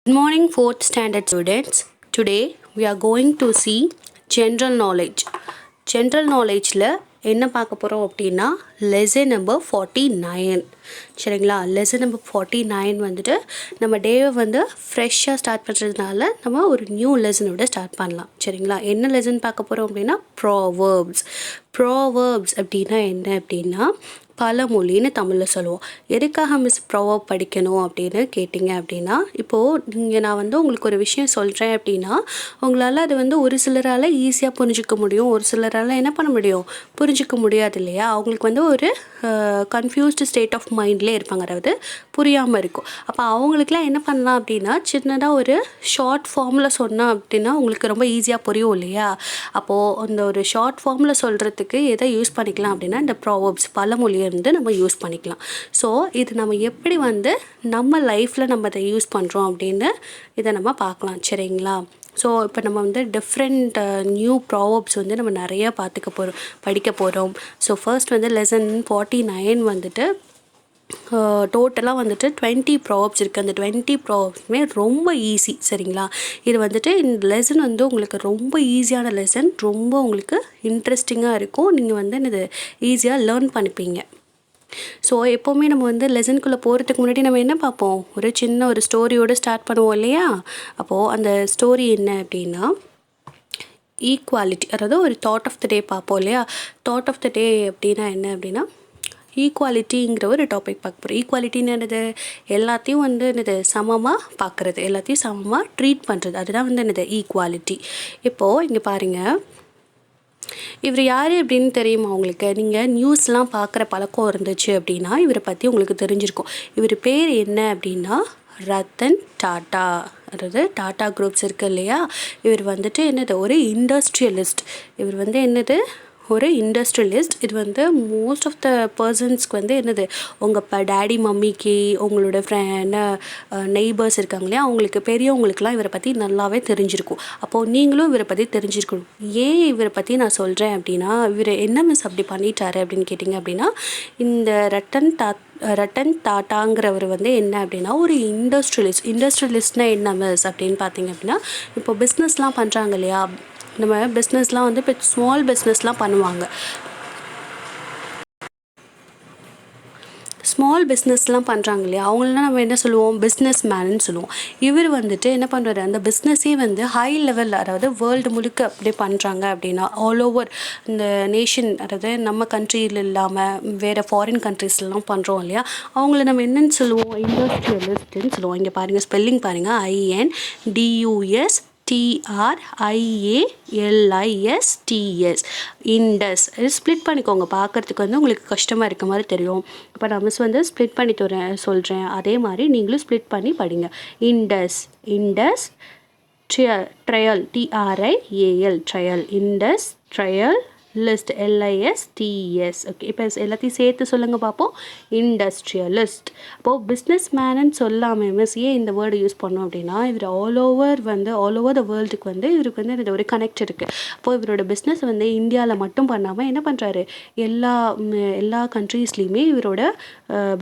Good morning, 4th standard students. Today we are going to see general knowledge. General knowledgeல என்ன பார்க்க போகிறோம் அப்படின்னா lesson number 49. சரிங்களா? Lesson number 49 வந்துட்டு நம்ம டேவை வந்து ஃப்ரெஷ்ஷாக ஸ்டார்ட் பண்ணுறதுனால நம்ம ஒரு நியூ லெசனோட ஸ்டார்ட் பண்ணலாம். சரிங்களா? என்ன லெசன் பார்க்க போகிறோம் அப்படின்னா ப்ராவர்ப்ஸ். ப்ராவர்ப்ஸ் அப்படின்னா என்ன அப்படின்னா பழமொழின்னு தமிழில் சொல்லுவோம். எதுக்காக மிஸ் ப்ராவர்ப் படிக்கணும் அப்படின்னு கேட்டிங்க அப்படின்னா, இப்போது நான் வந்து உங்களுக்கு ஒரு விஷயம் சொல்கிறேன் அப்படின்னா உங்களால் அது வந்து ஒரு சிலரால் ஈஸியாக புரிஞ்சிக்க முடியும், ஒரு சிலரால் என்ன பண்ண முடியும், புரிஞ்சிக்க முடியாது இல்லையா? அவங்களுக்கு வந்து ஒரு கன்ஃபியூஸ்டு ஸ்டேட் ஆஃப் மைண்ட்லேயே இருப்பாங்க, அதாவது புரியாமல் இருக்கும். அப்போ அவங்களுக்குலாம் என்ன பண்ணலாம் அப்படின்னா சின்னதாக ஒரு ஷார்ட் ஃபார்மில் சொன்னால் அப்படின்னா உங்களுக்கு ரொம்ப ஈஸியாக புரியும் இல்லையா? அப்போது அந்த ஒரு ஷார்ட் ஃபார்மில் சொல்கிறதுக்கு எதை யூஸ் பண்ணிக்கலாம் அப்படின்னா இந்த ப்ராவர்ப்ஸ் பழமொழி வந்து நம்ம யூஸ் பண்ணிக்கலாம். ஸோ இது நம்ம எப்படி வந்து நம்ம லைஃப்பில் நம்ம இதை யூஸ் பண்ணுறோம் அப்படின்னு இதை நம்ம பார்க்கலாம். சரிங்களா? ஸோ இப்போ நம்ம வந்து டிஃப்ரெண்ட் நியூ ப்ராவர்ப்ஸ் வந்து நம்ம நிறையா படிக்க போகிறோம். ஸோ ஃபர்ஸ்ட் வந்து லெசன் 49 வந்துட்டு டோட்டலாக வந்துட்டு 20 ப்ராவர்ப்ஸ் இருக்குது. அந்த 20 ப்ராவர்ப்ஸுமே ரொம்ப ஈஸி. சரிங்களா? இது வந்துட்டு இந்த லெசன் வந்து உங்களுக்கு ரொம்ப ஈஸியான லெசன், ரொம்ப உங்களுக்கு இன்ட்ரெஸ்டிங்காக இருக்கும். நீங்கள் வந்து இது ஈஸியாக லேர்ன் பண்ணிப்பீங்க. ஸோ எப்போவுமே நம்ம வந்து லெசனுக்குள்ளே போகிறதுக்கு முன்னாடி நம்ம என்ன பார்ப்போம், ஒரு சின்ன ஒரு ஸ்டோரியோடு ஸ்டார்ட் பண்ணுவோம் இல்லையா? அப்போது அந்த ஸ்டோரி என்ன அப்படின்னா ஈக்குவாலிட்டி, அதாவது ஒரு தாட் ஆஃப் த டே பார்ப்போம் இல்லையா? தாட் ஆஃப் த டே அப்படின்னா என்ன அப்படின்னா ஈக்குவாலிட்டிங்கிற ஒரு டாபிக் பார்க்க போகிறோம். ஈக்குவாலிட்டின்னு என்னது, எல்லாத்தையும் வந்து என்னது சமமாக பார்க்குறது, எல்லாத்தையும் சமமாக ட்ரீட் பண்ணுறது, அதுதான் வந்து என்னது ஈக்குவாலிட்டி. இப்போது இங்கே பாருங்கள், இவர் யார் அப்படின்னு தெரியுமா உங்களுக்கு? நீங்கள் நியூஸ்லாம் பார்க்குற பழக்கம் இருந்துச்சு அப்படின்னா இவரை பற்றி உங்களுக்கு தெரிஞ்சிருக்கும். இவர் பேர் என்ன அப்படின்னா ரத்தன் டாட்டா, அதாவது டாட்டா குரூப்ஸ் இருக்குது இல்லையா? இவர் வந்துட்டு என்னது ஒரு இண்டஸ்ட்ரியலிஸ்ட். இவர் வந்து என்னது ஒரு இண்டஸ்ட்ரியலிஸ்ட். இது வந்து மோஸ்ட் ஆஃப் த பர்சன்ஸ்க்கு வந்து என்னது உங்கள் டேடி மம்மிக்கு, உங்களோட நெய்பர்ஸ் இருக்காங்க இல்லையா, அவங்களுக்கு பெரியவங்களுக்குலாம் இவரை பற்றி நல்லாவே தெரிஞ்சிருக்கும். அப்போது நீங்களும் இவரை பற்றி தெரிஞ்சிருக்கணும். ஏன் இவரை பற்றி நான் சொல்கிறேன் அப்படின்னா, இவர் என்ன மிஸ் அப்படி பண்ணிட்டாரு அப்படின்னு கேட்டிங்க அப்படின்னா, இந்த ரட்டன் டாட்டாங்கிறவர் வந்து என்ன அப்படின்னா ஒரு இண்டஸ்ட்ரியலிஸ்ட்னால் என்ன மிஸ் அப்படின்னு பார்த்தீங்க அப்படின்னா, இப்போ பிஸ்னஸ்லாம் பண்ணுறாங்க இல்லையா, நம்ம பிஸ்னஸ்லாம் வந்து இப்போ ஸ்மால் பிஸ்னஸ்லாம் பண்ணுவாங்க. ஸ்மால் பிஸ்னஸ்லாம் பண்ணுறாங்க இல்லையா, அவங்களெலாம் நம்ம என்ன சொல்லுவோம், பிஸ்னஸ் மேனுன்னு சொல்லுவோம். இவர் வந்துட்டு என்ன பண்ணுறாரு, அந்த பிஸ்னஸே வந்து ஹை லெவலில், அதாவது வேர்ல்டு முழுக்க அப்படியே பண்ணுறாங்க அப்படின்னா ஆல் ஓவர் இந்த நேஷன், அதாவது நம்ம கண்ட்ரியில் இல்லாமல் வேறு ஃபாரின் கண்ட்ரீஸ்லாம் பண்ணுறோம் இல்லையா, அவங்கள நம்ம என்னென்னு சொல்லுவோம், இண்டஸ்ட்ரியலிஸ்ட்டுன்னு சொல்லுவோம். இங்கே பாருங்கள், ஸ்பெல்லிங் பாருங்கள், INDUS TRIALISTS, இண்டஸ். இது ஸ்ப்ளிட் பண்ணிக்கோங்க, பார்க்குறதுக்கு வந்து உங்களுக்கு கஷ்டமாக இருக்க மாதிரி தெரியும். இப்போ நான் மிஸ் வந்து ஸ்ப்ளிட் பண்ணி சொல்கிறேன், அதே மாதிரி நீங்களும் ஸ்ப்ளிட் பண்ணி படிங்க. Industrial TRIAL trial, industrialists LISTS. Okay, இப்போ எல்லாத்தையும் சேர்த்து சொல்லுங்கள் பார்ப்போம். இண்டஸ்ட்ரியலிஸ்ட். அப்போது பிஸ்னஸ் மேனுன்னு சொல்லாமல் மிஸ் ஏன் இந்த வேர்டு யூஸ் பண்ணோம் அப்படின்னா, இவர் ஆல் ஓவர் த வேர்ல்டுக்கு வந்து இவருக்கு வந்து இது ஒரு கனெக்ட் இருக்குது. அப்போது இவரோட பிஸ்னஸ் வந்து இந்தியாவில் மட்டும் பண்ணாமல் என்ன பண்ணுறாரு, எல்லா கண்ட்ரீஸ்லேயுமே இவரோட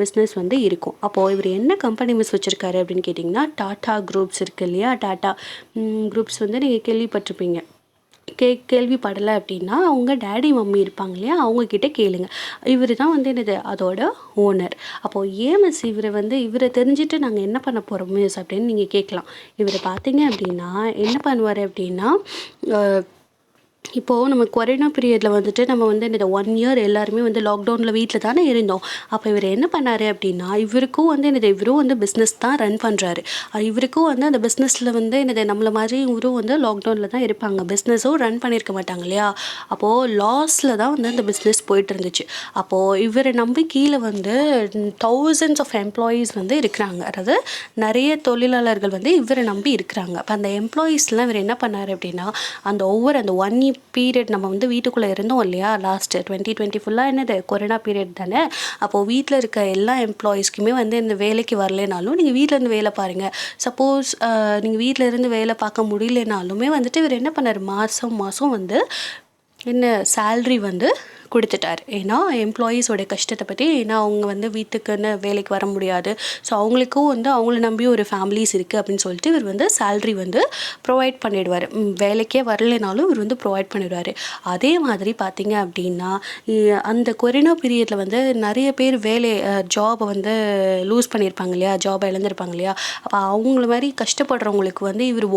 பிஸ்னஸ் வந்து இருக்கும். அப்போது இவர் என்ன கம்பெனி மிஸ் வச்சுருக்காரு அப்படின்னு கேட்டிங்கன்னா டாட்டா குரூப்ஸ் இருக்குது இல்லையா, டாட்டா குரூப்ஸ் வந்து நீங்கள் கேள்விப்பட்டிருப்பீங்க. கேள்விப்படலை அப்படின்னா அவங்க டேடி மம்மி இருப்பாங்க இல்லையா, அவங்கக்கிட்ட கேளுங்க. இவர் தான் வந்து என்னது அதோட ஓனர். அப்போது ஏன் மிஸ் இவரை தெரிஞ்சுட்டு நாங்கள் என்ன பண்ண போகிறோம் மிஸ் அப்படின்னு நீங்கள் கேட்கலாம். இவரை பார்த்தீங்க அப்படின்னா என்ன பண்ணுவார் அப்படின்னா, இப்போது நம்ம கொரோனா பீரியடில் வந்துட்டு நம்ம வந்து இந்த 1 இயர் எல்லாருமே வந்து லாக்டவுனில் வீட்டில் தானே இருந்தோம். அப்போ இவர் என்ன பண்ணார் அப்படின்னா, இவரும் வந்து பிஸ்னஸ் தான் ரன் பண்ணுறாரு. இவருக்கும் வந்து அந்த பிஸ்னஸில் வந்து நம்மளை மாதிரி இவரும் வந்து லாக்டவுனில் தான் இருப்பாங்க, பிஸ்னஸும் ரன் பண்ணியிருக்க மாட்டாங்க இல்லையா. அப்போது லாஸில் தான் வந்து அந்த பிஸ்னஸ் போயிட்டு இருந்துச்சு. அப்போது இவரை நம்பி கீழே வந்து thousands ஆஃப் எம்ப்ளாயீஸ் வந்து இருக்கிறாங்க, அதாவது நிறைய தொழிலாளர்கள் வந்து இவரை நம்பி இருக்கிறாங்க. அப்போ அந்த எம்ப்ளாயீஸ்லாம் இவர் என்ன பண்ணார் அப்படின்னா, அந்த 1 பீரியட் நம்ம வந்து வீட்டுக்குள்ளே இருந்தோம் இல்லையா, லாஸ்ட்டு 2020 ஃபுல்லாக என்னது கொரோனா பீரியட் தானே. அப்போது வீட்டில் இருக்க எல்லா எம்ப்ளாயீஸ்க்குமே வந்து இந்த வேலைக்கு வரலைனாலும் நீங்கள் வீட்டிலேருந்து வேலை பாருங்கள். சப்போஸ் நீங்கள் வீட்டில் இருந்து வேலை பார்க்க முடியலனாலுமே வந்துட்டு இவர் என்ன பண்ணார், மாதம் வந்து என்ன சேல்ரி வந்து கொடுத்துட்டார். ஏன்னா எம்ப்ளாயீஸோட கஷ்டத்தை பற்றி, ஏன்னா அவங்க வந்து வீட்டுக்குன்னு வேலைக்கு வர முடியாது, ஸோ அவங்களுக்கும் வந்து அவங்கள நம்பி ஒரு ஃபேமிலிஸ் இருக்குது அப்படின்னு சொல்லிட்டு இவர் வந்து சேல்ரி வந்து ப்ரொவைட் பண்ணிடுவார். வேலைக்கே வரலைனாலும் இவர் வந்து ப்ரொவைட் பண்ணிடுவார். அதே மாதிரி பார்த்திங்க அப்படின்னா அந்த கொரோனா பீரியடில் வந்து நிறைய பேர் ஜாபை வந்து லூஸ் பண்ணியிருப்பாங்க இல்லையா, ஜாபை இழந்திருப்பாங்க இல்லையா. அப்போ அவங்கள மாதிரி கஷ்டப்படுறவங்களுக்கு வந்து இவர்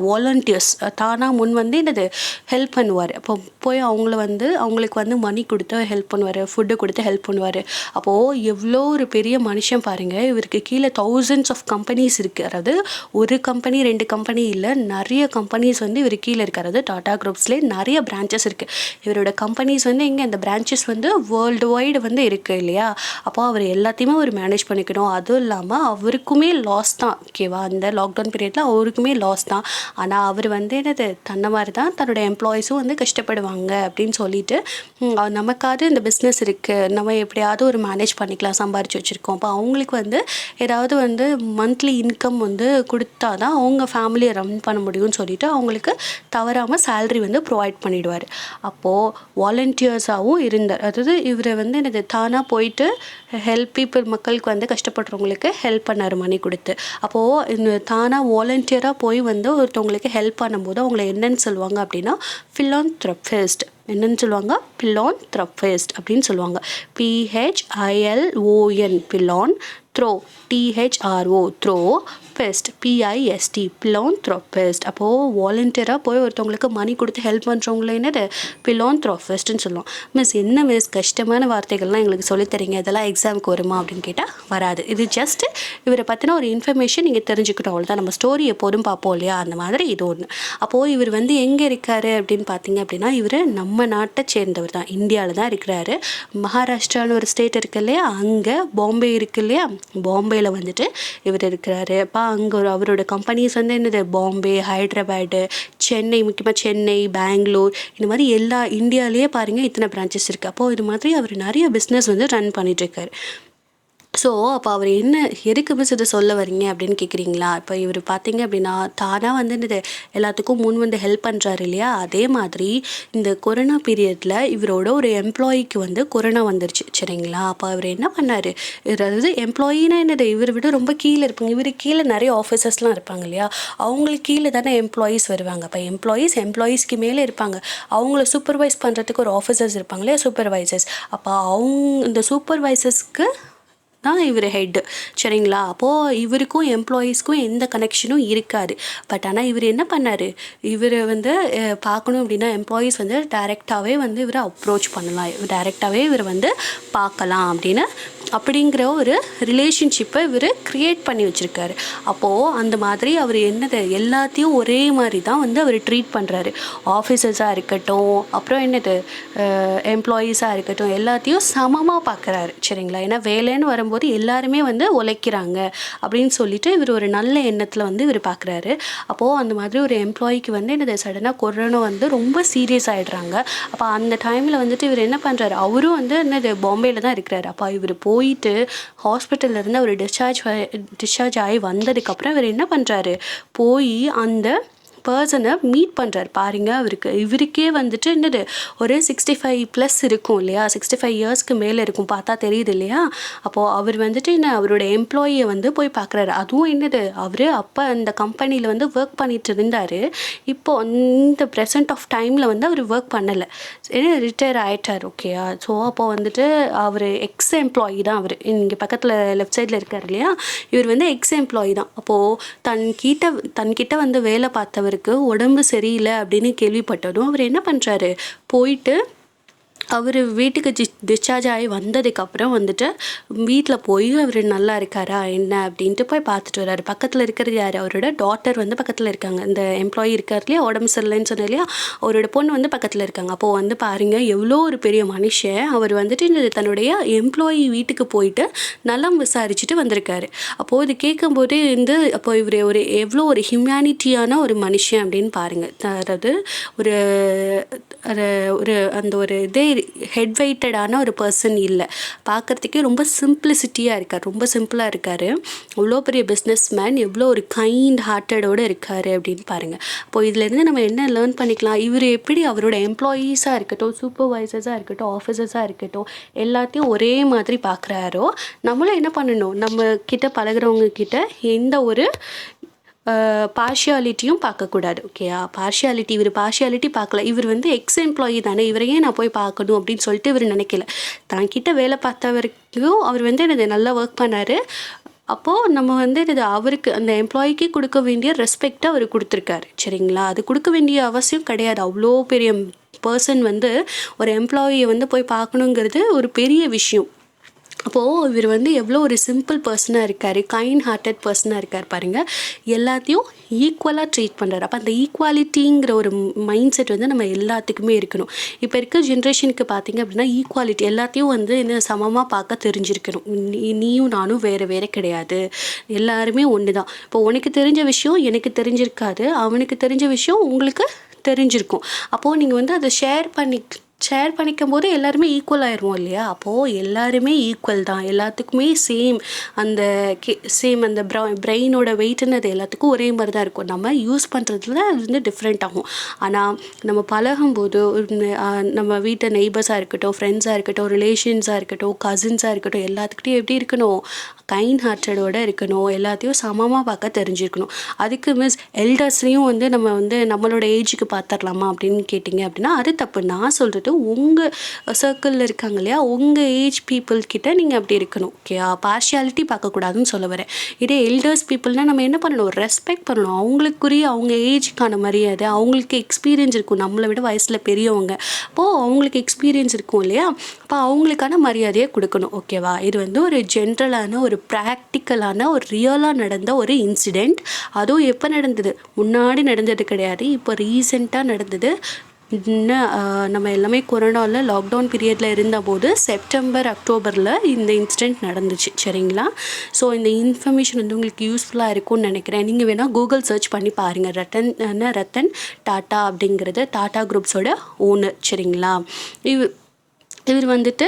வாலண்டியர்ஸ் தானாக முன் வந்து என்னது ஹெல்ப் பண்ணுவார். அப்போ போய் அவங்களுக்கு வந்து மணி கொடுத்து ஹெல்ப் பண்ணுவார், ஃபுட்டு கொடுத்து ஹெல்ப் பண்ணுவார். அப்போது எவ்வளோ ஒரு பெரிய மனுஷன் பாருங்கள். இவருக்கு கீழே தௌசண்ட்ஸ் ஆஃப் கம்பெனிஸ் இருக்குது. அதாவது ஒரு கம்பெனி 2 கம்பெனி இல்லை, நிறைய கம்பெனிஸ் வந்து இவர் கீழே இருக்குது. அதாவது டாடா குரூப்ஸ்லேயே நிறைய பிரான்ச்சஸ் இருக்குது. இவரோட கம்பெனிஸ் வந்து எங்கே, அந்த பிரான்ச்சஸ் வந்து வேர்ல்டு வைடு வந்து இருக்குது இல்லையா. அப்போ அவர் எல்லாத்தையுமே அவர் மேனேஜ் பண்ணிக்கணும். அதுவும் இல்லாமல் அவருக்குமே லாஸ் தான், ஓகேவா. அந்த லாக்டவுன் பீரியடில் அவருக்குமே லாஸ் தான். ஆனால் அவர் வந்து என்னது தன்னை மாதிரி தான் தன்னோட எம்ப்ளாயீஸும் வந்து கஷ்டப்படுவாங்க அப்படின்னு சொல்லிட்டு, நமக்காவது இந்த பிஸ்னஸ் இருக்குது, நம்ம எப்படியாவது ஒரு மேனேஜ் பண்ணிக்கலாம், சம்பாரித்து வச்சுருக்கோம், அப்போ அவங்களுக்கு வந்து ஏதாவது வந்து மந்த்லி இன்கம் வந்து கொடுத்தா தான் அவங்க ஃபேமிலியை ரன் பண்ண முடியும்னு சொல்லிட்டு அவங்களுக்கு தவறாமல் சேல்ரி வந்து ப்ரொவைட் பண்ணிவிடுவார். அப்போது வாலண்டியர்ஸாகவும் இருந்தார். அதாவது இவர் வந்து என்னது தானாக போயிட்டு மக்களுக்கு வந்து கஷ்டப்படுறவங்களுக்கு ஹெல்ப் பண்ணார் மணி கொடுத்து. அப்போது தானாக வாலண்டியராக போய் வந்து ஒருத்தவங்களுக்கு ஹெல்ப் பண்ணும்போது அவங்கள என்னன்னு சொல்லுவாங்க அப்படின்னா ஃபிலாந்த்ரபிஸ்ட். என்னன்னு சொல்லுவாங்க? ஃபிலாந்த்ரபிஸ்ட் அப்படின்னு சொல்லுவாங்க. PHILON philan, thro THRO thro, pist PIST philanthropist. அப்போது வாலண்டியராக போய் ஒருத்தவங்களுக்கு மணி கொடுத்து ஹெல்ப் பண்ணுறவங்கள என்னது பிலாந்த்ரோபிஸ்ட்னு சொல்லுவோம். மிஸ் கஷ்டமான வார்த்தைகள்லாம் எங்களுக்கு சொல்லித்தரீங்க, இதெல்லாம் எக்ஸாமுக்கு வருமா அப்படின்னு கேட்டால் வராது. இது ஜஸ்ட்டு இவரை பற்றின ஒரு இன்ஃபர்மேஷன் நீங்கள் தெரிஞ்சுக்கணும், அவ்வளோதான். நம்ம ஸ்டோரி எப்போதும் பார்ப்போம் இல்லையா, அந்த மாதிரி இது ஒன்று. அப்போது இவர் வந்து எங்கே இருக்கார் அப்படின்னு பார்த்தீங்க அப்படின்னா, இவர் நம்ம நாட்டை சேர்ந்தவர் தான், இந்தியாவில் தான் இருக்கிறாரு. மகாராஷ்டிரான்னு ஒரு ஸ்டேட் இருக்குது இல்லையா, அங்கே பாம்பே இருக்குது இல்லையா, பாம்பேயில் வந்துட்டு இவர் இருக்கிறாரு. அங்கே அவரோட கம்பெனிஸ் வந்து என்னது பாம்பே, ஹைதராபாடு, சென்னை, முக்கியமாக சென்னை, பெங்களூர், இந்த மாதிரி எல்லா இந்தியாவிலேயே பாருங்கள் இத்தனை பிரான்ச்சஸ் இருக்குது. அப்போது இது மாதிரி அவர் நிறைய பிஸ்னஸ் வந்து ரன் பண்ணிகிட்ருக்காரு. ஸோ அப்போ அவர் எதுக்கு மிஸ் இதை சொல்ல வரீங்க அப்படின்னு கேட்குறீங்களா. இப்போ இவர் பார்த்தீங்க அப்படின்னா தானாக வந்து இந்த எல்லாத்துக்கும் முன் வந்து ஹெல்ப் பண்ணுறாரு இல்லையா. அதே மாதிரி இந்த கொரோனா பீரியடில் இவரோட ஒரு எம்ப்ளாயிக்கு வந்து கொரோனா வந்துருச்சு, சரிங்களா. அப்போ அவர் என்ன பண்ணார், அதாவது எம்ப்ளாயின்னா என்னது, இவரை விட ரொம்ப கீழே இருப்பாங்க, இவர் கீழே நிறைய ஆஃபீஸர்ஸ்லாம் இருப்பாங்க இல்லையா, அவங்களுக்கு கீழே தானே எம்ப்ளாயீஸ் வருவாங்க. அப்போ எம்ப்ளாயீஸ்க்கு மேலே இருப்பாங்க, அவங்கள சூப்பர்வைஸ் பண்ணுறதுக்கு ஒரு ஆஃபீஸர்ஸ் இருப்பாங்க இல்லையா, சூப்பர்வைசர்ஸ். அப்போ இந்த சூப்பர்வைசர்ஸ்க்கு தான் இவர் ஹெட்டு, சரிங்களா. அப்போது இவருக்கும் எம்ப்ளாயீஸ்க்கும் எந்த கனெக்ஷனும் இருக்காது. பட் ஆனால் இவர் என்ன பண்ணார், இவர் வந்து பார்க்கணும் அப்படின்னா எம்ப்ளாயீஸ் வந்து டைரெக்டாகவே வந்து இவரை அப்ரோச் பண்ணலாம், டைரெக்டாகவே இவர் வந்து பார்க்கலாம் அப்படிங்கிற ஒரு ரிலேஷன்ஷிப்பை இவர் க்ரியேட் பண்ணி வச்சுருக்காரு. அப்போது அந்த மாதிரி அவர் எல்லாத்தையும் ஒரே மாதிரி தான் வந்து அவர் ட்ரீட் பண்ணுறாரு. ஆஃபீஸர்ஸாக இருக்கட்டும், அப்புறம் எம்ப்ளாயீஸாக இருக்கட்டும், எல்லாத்தையும் சமமாக பார்க்குறாரு, சரிங்களா. ஏன்னா வேலைன்னு வரும்போது எல்லாருமே வந்து உழைக்கிறாங்க அப்படின்னு சொல்லிட்டு இவர் ஒரு நல்ல எண்ணத்தில் வந்து இவர் பார்க்குறாரு. அப்போது அந்த மாதிரி ஒரு எம்ப்ளாயிக்கு வந்து சடனாக கொரோனா வந்து ரொம்ப சீரியஸ் ஆகிடுறாங்க. அப்போ அந்த டைமில் வந்துட்டு இவர் என்ன பண்ணுறாரு, அவரும் வந்து பாம்பேயில் தான் இருக்கிறாரு. அப்போ இவர் போயிட்டு ஹாஸ்பிட்டல்லேருந்து அவர் டிஸ்சார்ஜ் ஆகி வந்ததுக்கப்புறம் இவர் என்ன பண்ணுறாரு, போய் அந்த பர்சனை மீட் பண்ணுறாரு. பாருங்கள், இவருக்கே வந்துட்டு ஒரு 65+ இருக்கும் இல்லையா, 65 இயர்ஸ்க்கு மேலே இருக்கும், பார்த்தா தெரியுது இல்லையா. அப்போது அவர் வந்துட்டு அவரோட எம்ப்ளாயியை வந்து போய் பார்க்குறாரு. அதுவும் அவர் அப்போ அந்த கம்பெனியில் வந்து ஒர்க் பண்ணிட்டு இருந்தார். இப்போது இந்த ப்ரெசன்ட் ஆஃப் டைமில் வந்து அவர் ஒர்க் பண்ணலை, ரிட்டையர் ஆகிட்டார், ஓகேயா. ஸோ அப்போது வந்துட்டு அவர் எக்ஸ் எம்ப்ளாயி தான். அவர் இங்கே பக்கத்தில் லெஃப்ட் சைடில் இருக்கார் இல்லையா, இவர் வந்து எக்ஸ் எம்ப்ளாயி தான். அப்போது தன்கிட்ட வந்து வேலை பார்த்தவர் உடம்பு சரியில்லை அப்படின்னு கேள்விப்பட்டதும் அவர் என்ன பண்ணுறாரு, போயிட்டு அவர் வீட்டுக்கு டிஸ்சார்ஜ் ஆகி வந்ததுக்கப்புறம் வந்துட்டு வீட்டில் போய் அவர் நல்லா இருக்காரா என்ன அப்படின்ட்டு போய் பார்த்துட்டு வர்றாரு. பக்கத்தில் இருக்கிறது யார், அவரோட டாட்டர் வந்து பக்கத்தில் இருக்காங்க. இந்த எம்ப்ளாயி இருக்கார் இல்லையா, உடம்பு சரியில்லைன்னு சொன்னேன் இல்லையா, அவரோட பொண்ணு வந்து பக்கத்தில் இருக்காங்க. அப்போது வந்து பாருங்கள், எவ்வளோ ஒரு பெரிய மனுஷன். அவர் வந்துட்டு தன்னுடைய எம்ப்ளாயி வீட்டுக்கு போயிட்டு நலம் விசாரிச்சுட்டு வந்திருக்காரு. அப்போது இது கேட்கும்போது அப்போ இவர் எவ்வளோ ஒரு ஹியூமனிட்டியான ஒரு மனுஷன் அப்படின்னு பாருங்கள். அதாவது ஒரு ஒரு அந்த ஒரு இதே ஹெட் வெயிட்டடான ஒரு பர்சன் இல்லை. பார்க்குறதுக்கே ரொம்ப சிம்பிளிசிட்டியாக இருக்கார், ரொம்ப சிம்பிளாக இருக்கார். அவ்வளோ பெரிய பிஸ்னஸ் மேன், எவ்வளோ ஒரு கைண்ட் ஹார்ட்டடோடு இருக்கார் அப்படின்னு பாருங்கள். அப்போது இதிலேருந்து நம்ம என்ன லேர்ன் பண்ணிக்கலாம், இவர் எப்படி அவரோட எம்ப்ளாயீஸாக இருக்கட்டும், சூப்பர்வைசர்ஸாக இருக்கட்டும், ஆஃபீஸர்ஸாக இருக்கட்டும், எல்லாத்தையும் ஒரே மாதிரி பார்க்குறாரோ, நம்மளும் என்ன பண்ணணும், நம்ம கிட்ட பழகிறவங்க கிட்ட எந்த ஒரு பார்ஷியாலிட்டியும் பார்க்கக்கூடாது. ஓகேயா, இவர் பார்ஷியாலிட்டி பார்க்கல. இவர் வந்து எக்ஸ் எம்ப்ளாயி தானே, இவரையே நான் போய் பார்க்கணும் அப்படின்னு சொல்லிட்டு இவர் நினைக்கல. தான் கிட்ட வேலை பார்த்த வரைக்கும் அவர் வந்து எனக்கு நல்லா ஒர்க் பண்ணார். அப்போது நம்ம வந்து இது அவருக்கு அந்த எம்ப்ளாயிக்கு கொடுக்க வேண்டிய ரெஸ்பெக்டை அவர் கொடுத்துருக்காரு. சரிங்களா, அது கொடுக்க வேண்டிய அவசியம் கிடையாது. அவ்வளோ பெரிய பர்சன் வந்து ஒரு எம்ப்ளாயியை வந்து போய் பார்க்கணுங்கிறது ஒரு பெரிய விஷயம். அப்போது இவர் வந்து எவ்வளோ ஒரு சிம்பிள் பர்சனாக இருக்கார், கைண்ட் ஹார்ட்டட் பர்சனாக இருக்கார் பாருங்கள். எல்லாத்தையும் ஈக்குவலாக ட்ரீட் பண்ணுறாரு. அப்போ அந்த ஈக்குவாலிட்டிங்கிற ஒரு மைண்ட் செட் வந்து நம்ம எல்லாத்துக்குமே இருக்கணும். இப்போ இருக்க ஜென்ரேஷனுக்கு பார்த்திங்க அப்படின்னா ஈக்குவாலிட்டி, எல்லாத்தையும் வந்து என்ன சமமாக பார்க்க தெரிஞ்சிருக்கணும். நீயும் நானும் வேறு வேறு கிடையாது, எல்லாருமே ஒன்று தான். இப்போ உனக்கு தெரிஞ்ச விஷயம் எனக்கு தெரிஞ்சிருக்காது, அவனுக்கு தெரிஞ்ச விஷயம் உங்களுக்கு தெரிஞ்சிருக்கும். அப்போது நீங்கள் வந்து அதை ஷேர் பண்ணிக்கும் போது எல்லாருமே ஈக்குவல் ஆயிடுவோம் இல்லையா. அப்போது எல்லாருமே ஈக்குவல் தான், எல்லாத்துக்குமே சேம் அந்த பிரெயினோட வெயிட்னது எல்லாத்துக்கும் ஒரே மாதிரி தான் இருக்கும். நம்ம யூஸ் பண்ணுறதுல அது வந்து டிஃப்ரெண்ட் ஆகும். ஆனால் நம்ம பழகும்போது நம்ம வீட்டை நெய்பர்ஸாக இருக்கட்டும், ஃப்ரெண்ட்ஸாக இருக்கட்டும், ரிலேஷன்ஸாக இருக்கட்டும், கசின்ஸாக இருக்கட்டும், எல்லாத்துக்கிட்டையும் எப்படி இருக்கணும், கைண்ட் ஹார்ட்டடோடு இருக்கணும், எல்லாத்தையும் சமமாக பார்க்க தெரிஞ்சிருக்கணும். அதுக்கு எல்டர்ஸ்லையும் வந்து நம்ம வந்து நம்மளோட ஏஜுக்கு பார்த்துடலாமா அப்படின்னு கேட்டிங்க அப்படின்னா அது தப்பு. நான் சொல்கிறது உங்கள் சர்க்கிளில் இருக்காங்க இல்லையா, உங்கள் ஏஜ் பீப்புள்கிட்ட நீங்கள் அப்படி இருக்கணும். ஓகேயா, பார்ஷியாலிட்டி பார்க்கக்கூடாதுன்னு சொல்ல வரேன். இதே எல்டர்ஸ் பீப்புள்னால் நம்ம என்ன பண்ணணும், ரெஸ்பெக்ட் பண்ணணும். அவங்களுக்குரிய அவங்க ஏஜுக்கான மரியாதை, அவங்களுக்கு எக்ஸ்பீரியன்ஸ் இருக்கும், நம்மளை விட வயசில் பெரியவங்க. அப்போது அவங்களுக்கு எக்ஸ்பீரியன்ஸ் இருக்கும் இல்லையா, அப்போ அவங்களுக்கான மரியாதையை கொடுக்கணும். ஓகேவா, இது வந்து ஒரு ஜென்ரலான ஒரு ப்ராக்டிக்கலான ஒரு ரியலாக நடந்த ஒரு இன்சிடெண்ட். அதுவும் எப்போ நடந்தது, முன்னாடி நடந்தது கிடையாது, இப்போ ரீசெண்டாக நடந்தது. நம்ம எல்லாமே கொரோனாவில் லாக்டவுன் பீரியடில் இருந்தபோது செப்டம்பர் அக்டோபரில் இந்த இன்சிடெண்ட் நடந்துச்சு. சரிங்களா, ஸோ இந்த இன்ஃபர்மேஷன் வந்து உங்களுக்கு யூஸ்ஃபுல்லாக இருக்கும்னு நினைக்கிறேன். நீங்கள் வேணால் கூகுள் சர்ச் பண்ணி பாருங்கள். ரத்தன் டாட்டா அப்படிங்கிறது டாட்டா குரூப்ஸோட ஓனர். சரிங்களா, இவர் வந்துட்டு